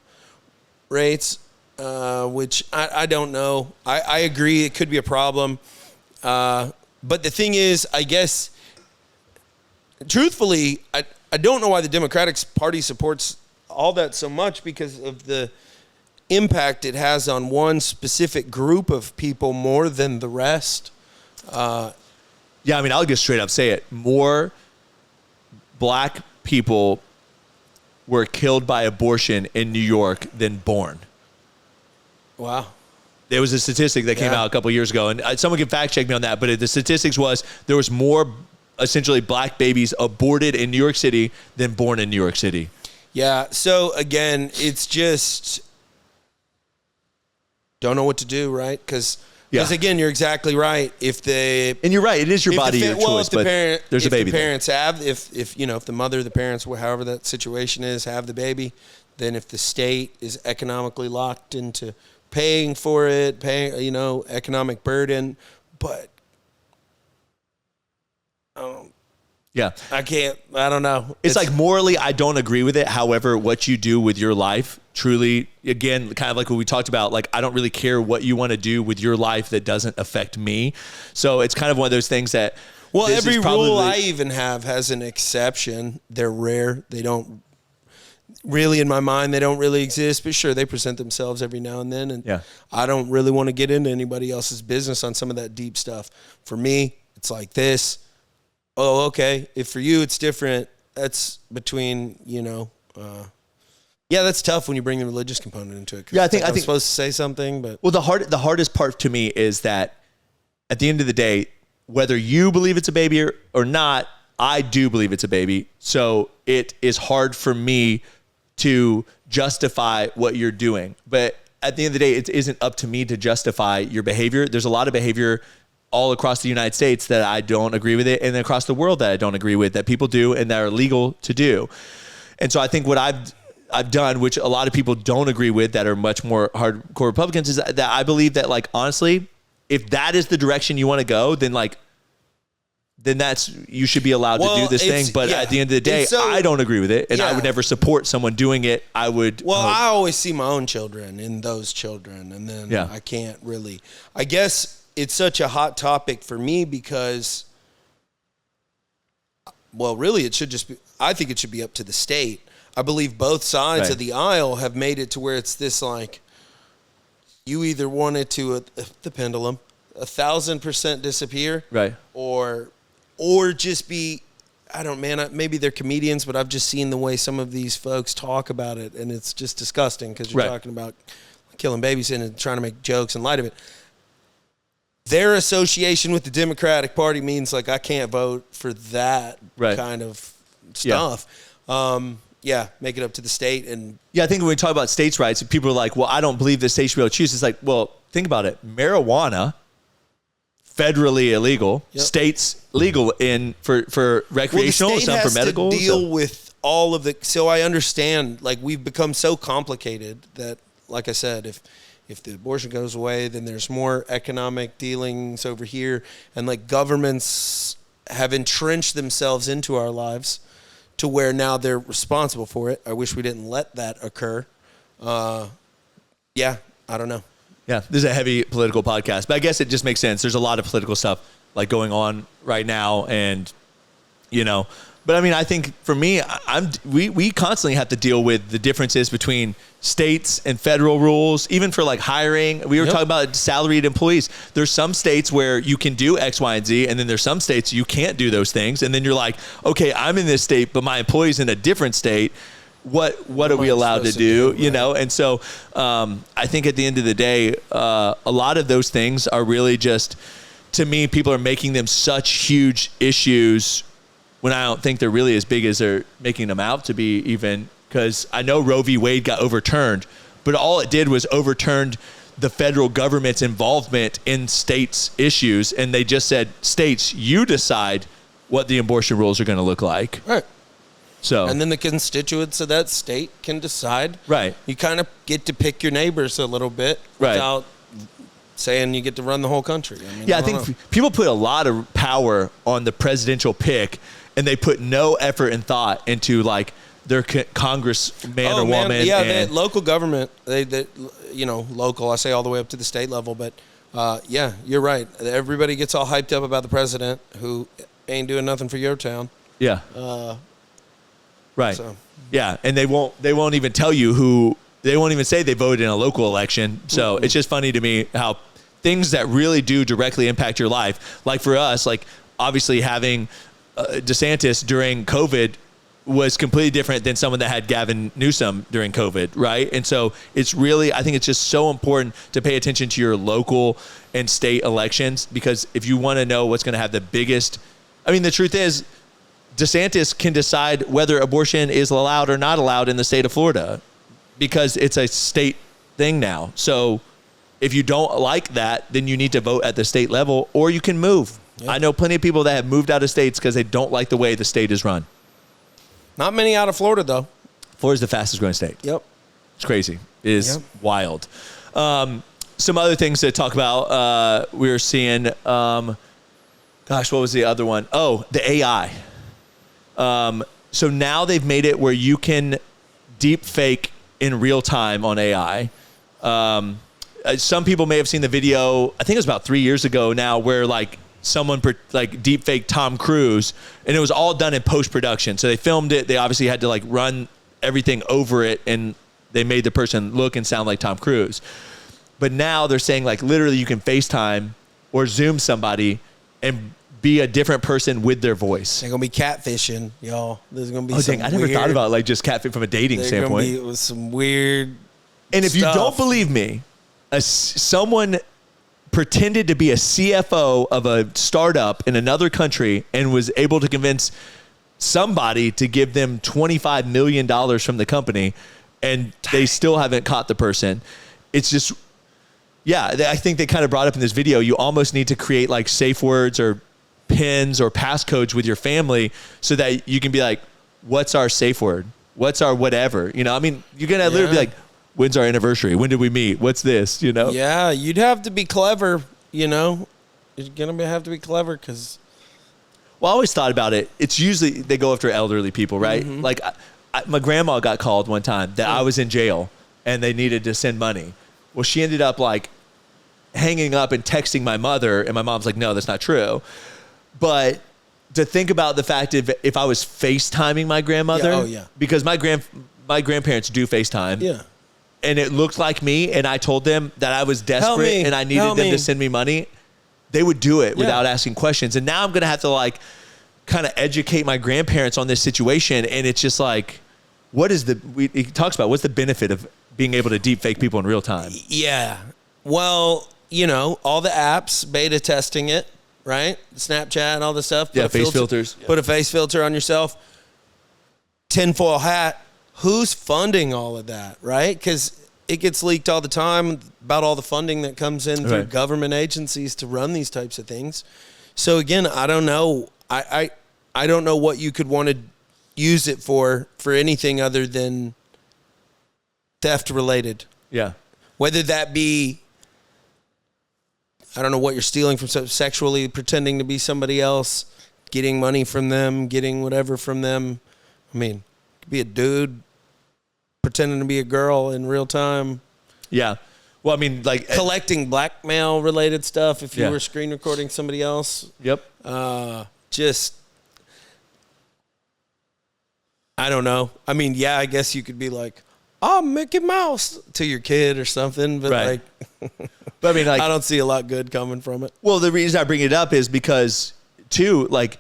rates, which I don't know. I agree it could be a problem. But the thing is, I guess, truthfully, I don't know why the Democratic Party supports all that so much, because of the impact it has on one specific group of people more than the rest.
Yeah, I mean, I'll just straight up say it. More black people were killed by abortion in New York than born.
Wow.
There was a statistic that came out a couple of years ago, and someone can fact check me on that, but the statistics was there was more essentially black babies aborted in New York City than born in New York City. Yeah,
so again, it's just don't know what to do, right? Because again, you're exactly right.
And you're right, it is your body, your choice, but there's a baby.
If the parents if the mother, the parents, however that situation is, have the baby, then if the state is economically locked into paying for it, economic burden, but I don't know.
It's like, morally, I don't agree with it. However, what you do with your life, truly, again, kind of like what we talked about, like, I don't really care what you want to do with your life that doesn't affect me. So it's kind of one of those things that,
well, every rule I even have has an exception. They're rare. They don't really, in my mind, they don't really exist, but sure, they present themselves every now and then. And I don't really want to get into anybody else's business on some of that deep stuff. For me, it's like this. Oh, okay. If for you it's different, that's between, that's tough when you bring the religious component into it.
Yeah, I think
I'm supposed to say something, but
the hardest part to me is that at the end of the day, whether you believe it's a baby or not, I do believe it's a baby. So it is hard for me to justify what you're doing. But at the end of the day, it isn't up to me to justify your behavior. There's a lot of behavior all across the United States that I don't agree with it, and across the world that I don't agree with, that people do and that are legal to do. And so I think what I've done, which a lot of people don't agree with that are much more hardcore Republicans, is that I believe that, like, honestly, if that is the direction you want to go, then you should be allowed to do this thing. But at the end of the day, I don't agree with it, and I would never support someone doing it. I
always see my own children in those children, and then I can't really, I guess it's such a hot topic for me because, well, really, I think it should be up to the state. I believe both sides of the aisle have made it to where it's this, like, you either want it to, the pendulum, 1,000% disappear,
right,
or just be, maybe they're comedians, but I've just seen the way some of these folks talk about it, and it's just disgusting because you're talking about killing babies and trying to make jokes in light of it. Their association with the Democratic Party means, like, I can't vote for that kind of stuff. Make it up to the state. And
I think when we talk about states' rights, people are like, well, I don't believe the state should be able to choose. It's like, well, think about it. Marijuana, federally illegal, states legal for recreational, some for medical.
To deal with all of the, so I understand, like, we've become so complicated that like I said, if the abortion goes away, then there's more economic dealings over here, and like governments have entrenched themselves into our lives to where now they're responsible for it. I wish we didn't let that occur. Yeah, I don't know.
Yeah, this is a heavy political podcast, but I guess it just makes sense. There's a lot of political stuff like going on right now, and but I mean, I think for me, we constantly have to deal with the differences between states and federal rules, even for like hiring. We were talking about salaried employees. There's some states where you can do X, Y, and Z, and then there's some states you can't do those things. And then you're like, okay, I'm in this state, but my employee's in a different state. What are we allowed to do? Right. And so I think at the end of the day, a lot of those things are really just, to me, people are making them such huge issues when I don't think they're really as big as they're making them out to be, even because I know Roe v. Wade got overturned, but all it did was overturned the federal government's involvement in states' issues. And they just said, states, you decide what the abortion rules are going to look like.
Right.
So,
and then the constituents of that state can decide.
Right.
You kind of get to pick your neighbors a little bit without saying you get to run the whole country.
I think people put a lot of power on the presidential pick, and they put no effort and thought into like their congressman or woman.
Yeah, local government, local, I say all the way up to the state level, but you're right. Everybody gets all hyped up about the president who ain't doing nothing for your town.
Yeah. Right.
So.
Yeah, and they won't even tell you who. They won't even say they voted in a local election. So it's just funny to me how things that really do directly impact your life, like for us, like obviously having DeSantis during COVID was completely different than someone that had Gavin Newsom during COVID, right? And so it's really, I think it's just so important to pay attention to your local and state elections, because if you want to know what's going to have the biggest, I mean, the truth is, DeSantis can decide whether abortion is allowed or not allowed in the state of Florida, because it's a state thing now. So if you don't like that, then you need to vote at the state level, or you can move. Yep. I know plenty of people that have moved out of states because they don't like the way the state is run.
Not many out of Florida, though.
Florida's the fastest growing state.
Yep.
It's crazy. It is wild. Some other things to talk about. We were seeing, what was the other one? Oh, the AI. So now they've made it where you can deep fake in real time on AI. Some people may have seen the video, I think it was about 3 years ago now, where like someone like deep fake Tom Cruise, and it was all done in post-production. So they filmed it. They obviously had to like run everything over it, and they made the person look and sound like Tom Cruise. But now they're saying like literally you can FaceTime or Zoom somebody and be a different person with their voice.
They're going to be catfishing, y'all. There's going to be
I never thought about like just catfish from a dating standpoint.
It was some weird
And if
stuff.
You don't believe me, someone pretended to be a CFO of a startup in another country and was able to convince somebody to give them $25 million from the company, and they still haven't caught the person. It's just, I think they kind of brought up in this video, you almost need to create like safe words or pins or passcodes with your family so that you can be like, what's our safe word? What's our whatever? I mean, you're going to literally be like, when's our anniversary? When did we meet? What's this?
Yeah, you'd have to be clever, You're going to have to be clever because...
Well, I always thought about it. It's usually they go after elderly people, right? Mm-hmm. Like my grandma got called one time that I was in jail and they needed to send money. Well, she ended up like hanging up and texting my mother, and my mom's like, no, that's not true. But to think about the fact if I was FaceTiming my grandmother, because my grandparents do FaceTime.
Yeah.
And it looked like me, and I told them that I was desperate and I needed them to send me money, they would do it without asking questions. And now I'm going to have to like kind of educate my grandparents on this situation. And it's just like, he talks about what's the benefit of being able to deep fake people in real time?
Yeah. Well, all the apps, beta testing it, right? Snapchat and all this stuff.
Face filters.
Put a face filter on yourself. Tinfoil hat. Who's funding all of that, right? Because it gets leaked all the time about all the funding that comes in through government agencies to run these types of things. So again, I don't know. I don't know what you could want to use it for anything other than theft related.
Yeah.
Whether that be, I don't know what you're stealing from, sexually pretending to be somebody else, getting money from them, getting whatever from them. I mean, it could be a dude pretending to be a girl in real time.
Yeah. Well, I mean, like
collecting blackmail related stuff if you were screen recording somebody else.
Yep.
Just, I don't know. I mean, yeah, I guess you could be like, "Oh, Mickey Mouse" to your kid or something, but
right. But I mean, like,
I don't see a lot good coming from it.
Well, the reason I bring it up is because, too, like,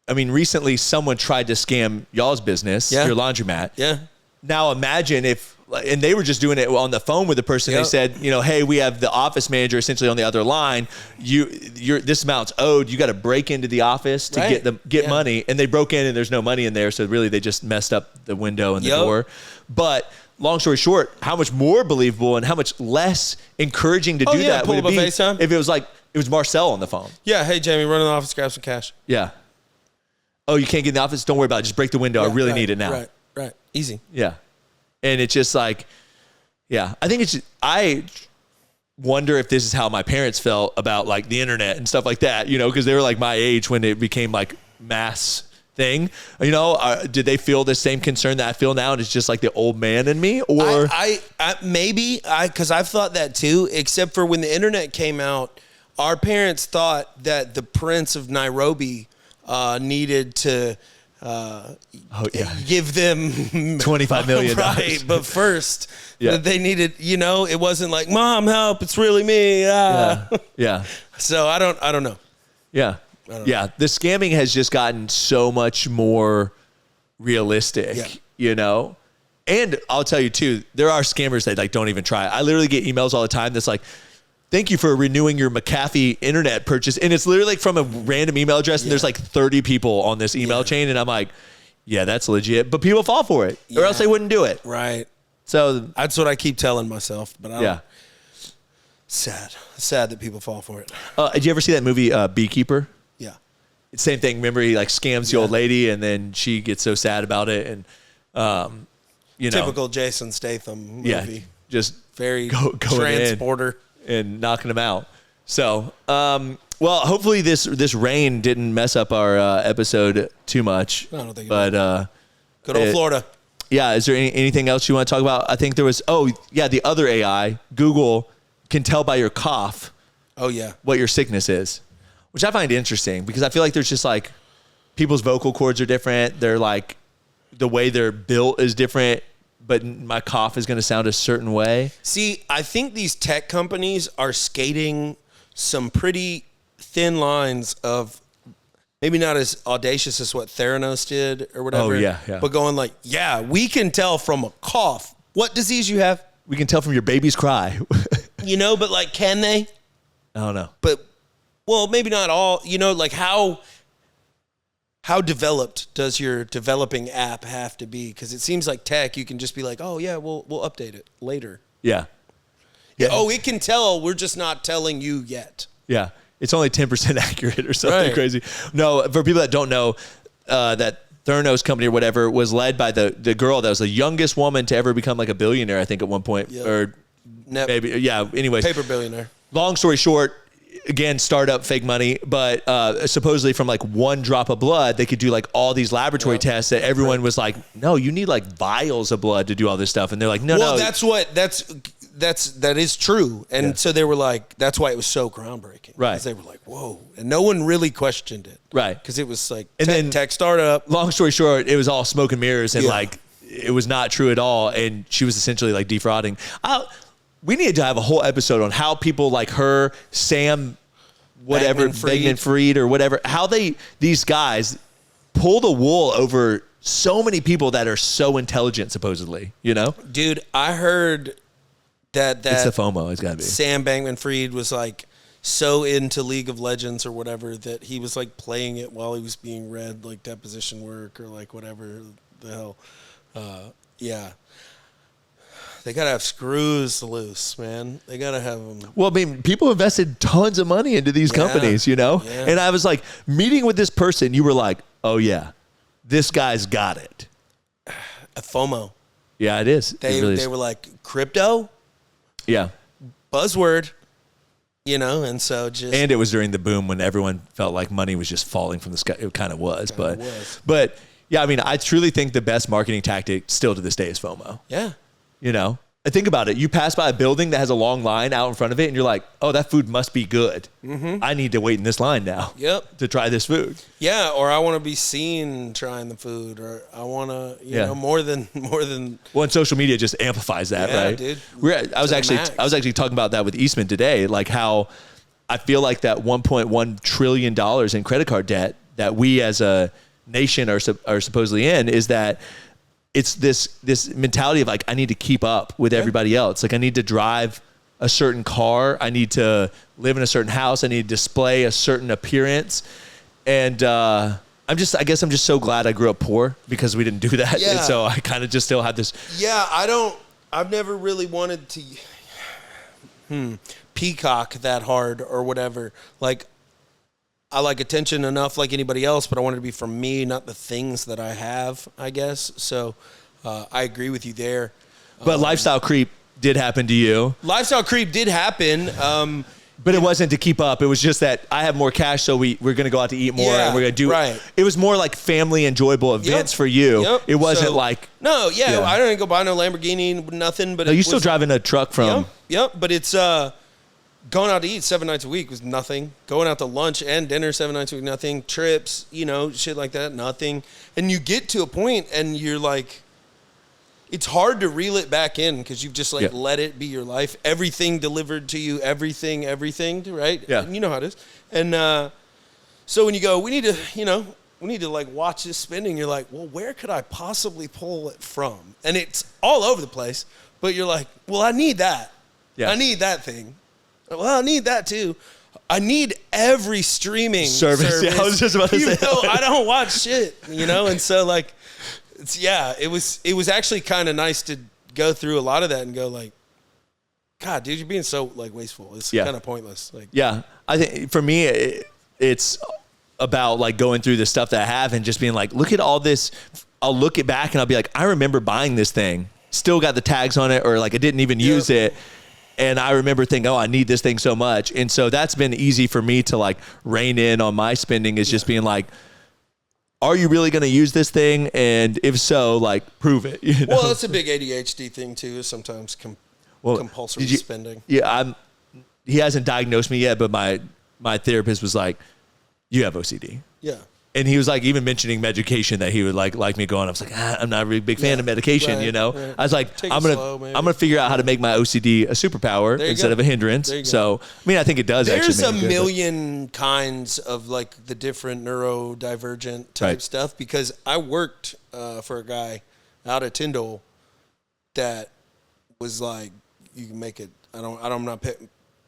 I mean, recently someone tried to scam y'all's business, your laundromat.
Yeah.
Now imagine if, and they were just doing it on the phone with the person. They said, you know, hey, we have the office manager essentially on the other line. This amount's owed. You got to break into the office to get money. And they broke in and there's no money in there. So really they just messed up the window and the door. But long story short, how much more believable and how much less encouraging to do that would it be if it was like, it was Marcel on the phone.
Yeah. Hey, Jamie, run in the office, grab some cash.
Yeah. Oh, you can't get in the office? Don't worry about it. Just break the window. I really need it now.
Right. Easy.
Yeah. And it's just like, yeah, I think I wonder if this is how my parents felt about like the internet and stuff like that, you know, because they were like my age when it became like mass thing, you know. Did they feel the same concern that I feel now? And it's just like the old man in me, or
I maybe because I've thought that too, except for when the internet came out, our parents thought that the Prince of Nairobi needed to give them
25 million.
Right, but first they needed, you know, it wasn't like, "Mom, help, it's really me."
Yeah.
So I don't know.
Yeah. The scamming has just gotten so much more realistic, you know? And I'll tell you too, there are scammers that like don't even try. I literally get emails all the time that's like, "Thank you for renewing your McAfee internet purchase." And it's literally like from a random email address. And there's like 30 people on this email chain. And I'm like, yeah, that's legit. But people fall for it or else they wouldn't do it.
Right.
So
that's what I keep telling myself. But I don't. Sad that people fall for it.
Did you ever see that movie, Beekeeper?
Yeah.
Same thing. Remember, he like scams the old lady and then she gets so sad about it. And, you know.
Typical Jason Statham movie.
Yeah. Just
very
transporter. And knocking them out. So, well, hopefully this rain didn't mess up our episode too much.
I don't think it
but
did. Good old Florida.
Yeah. Is there anything else you want to talk about? I think there was, the other AI, Google, can tell by your cough what your sickness is, which I find interesting because I feel like there's just like people's vocal cords are different. They're like the way they're built is different. But my cough is going to sound a certain way.
See, I think these tech companies are skating some pretty thin lines of maybe not as audacious as what Theranos did or whatever.
Oh, yeah.
But going like, we can tell from a cough what disease you have.
We can tell from your baby's cry.
You know, but like, can they?
I don't know.
But, well, maybe not all. You know, like how developed does your developing app have to be? Because it seems like tech, you can just be like, "Oh yeah, we'll update it later."
Yeah.
Oh, it can tell. We're just not telling you yet.
Yeah, it's only 10% accurate or something crazy. No, for people that don't know, that Theranos company or whatever was led by the girl that was the youngest woman to ever become like a billionaire, I think at one point, or maybe Anyways,
paper billionaire.
Long story short. Again, startup, fake money, but supposedly from like one drop of blood, they could do like all these laboratory tests that everyone was like, "No, you need like vials of blood to do all this stuff." And they're like, no.
That is true. And so they were like, that's why it was so groundbreaking.
Right.
Because they were like, whoa. And no one really questioned it.
Right.
Because it was like
tech
startup.
Long story short, it was all smoke and mirrors and like it was not true at all. And she was essentially like defrauding. We need to have a whole episode on how people like her, Sam, whatever, Bankman-Fried or whatever, how these guys pull the wool over so many people that are so intelligent, supposedly, you know?
Dude, I heard that
it's the FOMO, it's gotta be.
Sam Bankman-Fried was like so into League of Legends or whatever that he was like playing it while he was being read like deposition work or like whatever the hell. They got to have screws loose, man. They got to have them.
Well, I mean, people invested tons of money into these companies, you know? Yeah. And I was like, meeting with this person, you were like, oh, yeah, this guy's got it.
A FOMO.
Yeah, it is.
They were like, crypto?
Yeah.
Buzzword, you know, and so just.
And it was during the boom when everyone felt like money was just falling from the sky. It kind of was. But yeah, I mean, I truly think the best marketing tactic still to this day is FOMO.
Yeah.
You know? I think about it. You pass by a building that has a long line out in front of it, and you're like, oh, that food must be good. Mm-hmm. I need to wait in this line now to try this food.
Yeah, or I want to be seen trying the food, or I want to, you know, more than.
Well, and social media just amplifies that, right?
Dude.
I was actually talking about that with Eastman today, like how I feel like that $1.1 trillion in credit card debt that we as a nation are supposedly in is that it's this mentality of like, I need to keep up with everybody else. Like I need to drive a certain car. I need to live in a certain house. I need to display a certain appearance. And I guess I'm just so glad I grew up poor because we didn't do that.
Yeah.
And so I kind of just still have this.
Yeah, I've never really wanted to peacock that hard or whatever. Like, I like attention enough like anybody else, but I want it to be from me, not the things that I have, I guess. So I agree with you there.
But lifestyle creep did happen to you.
Lifestyle creep did happen.
But it wasn't to keep up. It was just that I have more cash, so we're going to go out to eat more, and we're going to do it. It was more like family enjoyable events for you.
Yep.
It wasn't like...
No, I didn't go buy no Lamborghini, nothing. But
no, you still driving a truck from...
Yep, but it's... going out to eat 7 nights a week was nothing. Going out to lunch and dinner 7 nights a week, nothing. Trips, you know, shit like that, nothing. And you get to a point and you're like, it's hard to reel it back in because you've just like let it be your life. Everything delivered to you, everything, right?
Yeah.
And you know how it is. And so when you go, we need to like watch this spending, you're like, well, where could I possibly pull it from? And it's all over the place, but you're like, well, I need that. Yeah. I need that thing. Well, I need that too. I need every streaming service.
Yeah, I was just about to say.
I don't watch shit, you know, and so like, it was actually kind of nice to go through a lot of that and go like, God, dude, you're being so like wasteful. It's kind of pointless. Like,
yeah, I think for me, it's about like going through the stuff that I have and just being like, look at all this. I'll look it back and I'll be like, I remember buying this thing, still got the tags on it, or like I didn't even use it. And I remember thinking, oh, I need this thing so much. And so that's been easy for me to like rein in on my spending is just being like, are you really going to use this thing? And if so, like prove it. You know?
Well, that's a big ADHD thing too, is sometimes compulsory spending.
Yeah. He hasn't diagnosed me yet, but my therapist was like, you have OCD.
Yeah.
And he was like even mentioning medication that he would like me going. I was like, I'm not a really big fan of medication, you know. Right. I was like, I'm gonna figure out how to make my OCD a superpower instead of a hindrance. So I mean, I think it does.
There's
actually
a million kinds of like the different neurodivergent type stuff because I worked for a guy out at Tyndall that was like, you can make it. I'm not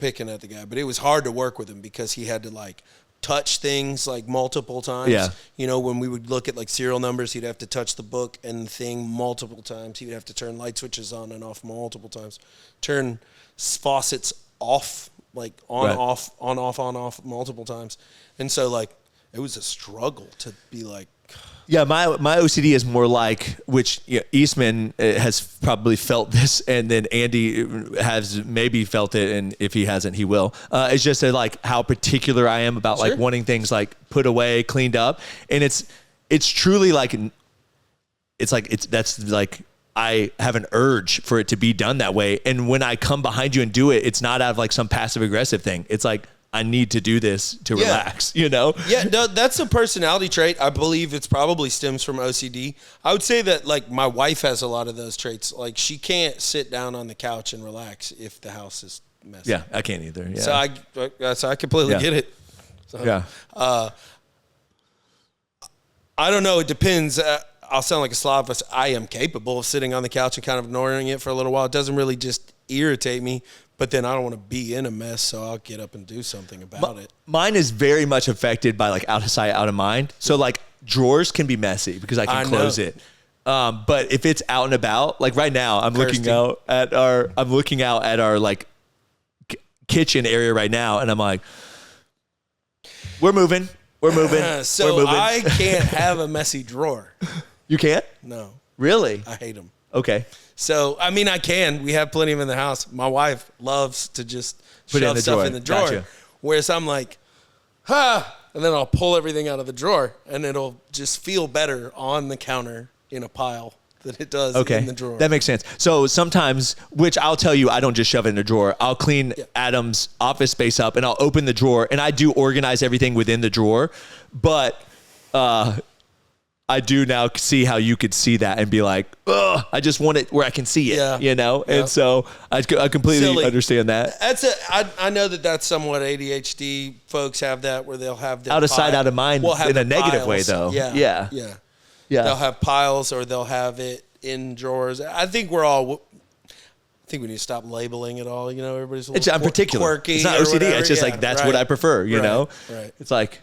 picking at the guy, but it was hard to work with him because he had to like touch things like multiple times.
Yeah.
You know, when we would look at like serial numbers, he'd have to touch the book and the thing multiple times. He would have to turn light switches on and off multiple times. Turn faucets off, like on, off multiple times. And so like, it was a struggle to be like,
yeah, my OCD is more like, which Eastman has probably felt this, and then Andy has maybe felt it, and if he hasn't, he will. It's just like how particular I am about like wanting things like put away, cleaned up, and it's truly like that's like I have an urge for it to be done that way, and when I come behind you and do it, it's not out of like some passive aggressive thing. It's like, I need to do this to relax, you know?
Yeah, no, that's a personality trait. I believe it's probably stems from OCD. I would say that, like, my wife has a lot of those traits. Like, she can't sit down on the couch and relax if the house is messy.
Yeah, I can't either. Yeah.
So I completely get it. So,
yeah.
I don't know. It depends. I'll sound like a slob. I am capable of sitting on the couch and kind of ignoring it for a little while. It doesn't really just irritate me. But then I don't want to be in a mess, so I'll get up and do something about it.
Mine is very much affected by like out of sight, out of mind. So like drawers can be messy because I can close it. But if it's out and about, like right now, I'm looking out at our like kitchen area right now, and I'm like, we're moving.
So we're moving. I can't have a messy drawer.
You can't?
No.
Really?
I hate them.
Okay.
So, I mean, I can. We have plenty of them in the house. My wife loves to just
Put it in
shove
the
stuff
drawer.
in the drawer.
Gotcha.
Whereas I'm like, and then I'll pull everything out of the drawer, and it'll just feel better on the counter in a pile than it does in the drawer.
That makes sense. So sometimes, which I'll tell you, I don't just shove it in the drawer. I'll clean Adam's office space up, and I'll open the drawer, and I do organize everything within the drawer. But I do now see how you could see that and be like, ugh, I just want it where I can see it, you know? And so I completely understand that.
I know that's somewhat ADHD folks have that, where they'll have their
out of sight, out of mind in a negative way, though.
Yeah. They'll have piles, or they'll have it in drawers. I think we need to stop labeling it all. You know, everybody's a little quirky.
It's not OCD. It's just like, that's what I prefer, you know?
Right.
It's like,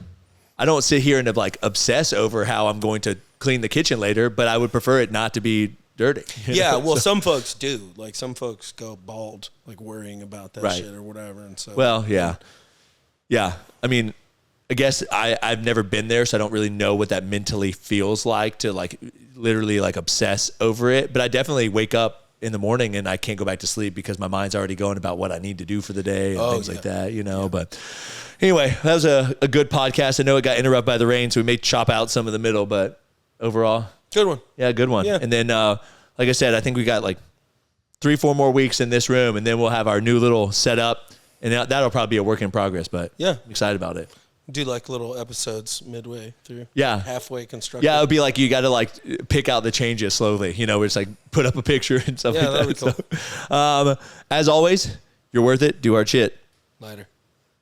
I don't sit here and like obsess over how I'm going to clean the kitchen later, but I would prefer it not to be dirty.
Yeah, well, some folks do. Like, some folks go bald, like worrying about that shit or whatever. And so,
well, yeah. I mean, I guess I've never been there, so I don't really know what that mentally feels like to like literally like obsess over it. But I definitely wake up in the morning and I can't go back to sleep because my mind's already going about what I need to do for the day and things like that, you know. But anyway, that was a good podcast. I know it got interrupted by the rain, so we may chop out some of the middle, but overall,
good one.
Yeah, good one. Yeah. And then, like I said, I think we got like 3-4 more weeks in this room, and then we'll have our new little setup, and that'll probably be a work in progress. But I'm excited about it.
Do like little episodes midway through.
Yeah.
Halfway constructed.
Yeah, it would be like you got to like pick out the changes slowly. You know, it's like put up a picture and stuff like that.
That'd be cool.
So, as always, you're worth it. Do our shit.
Later.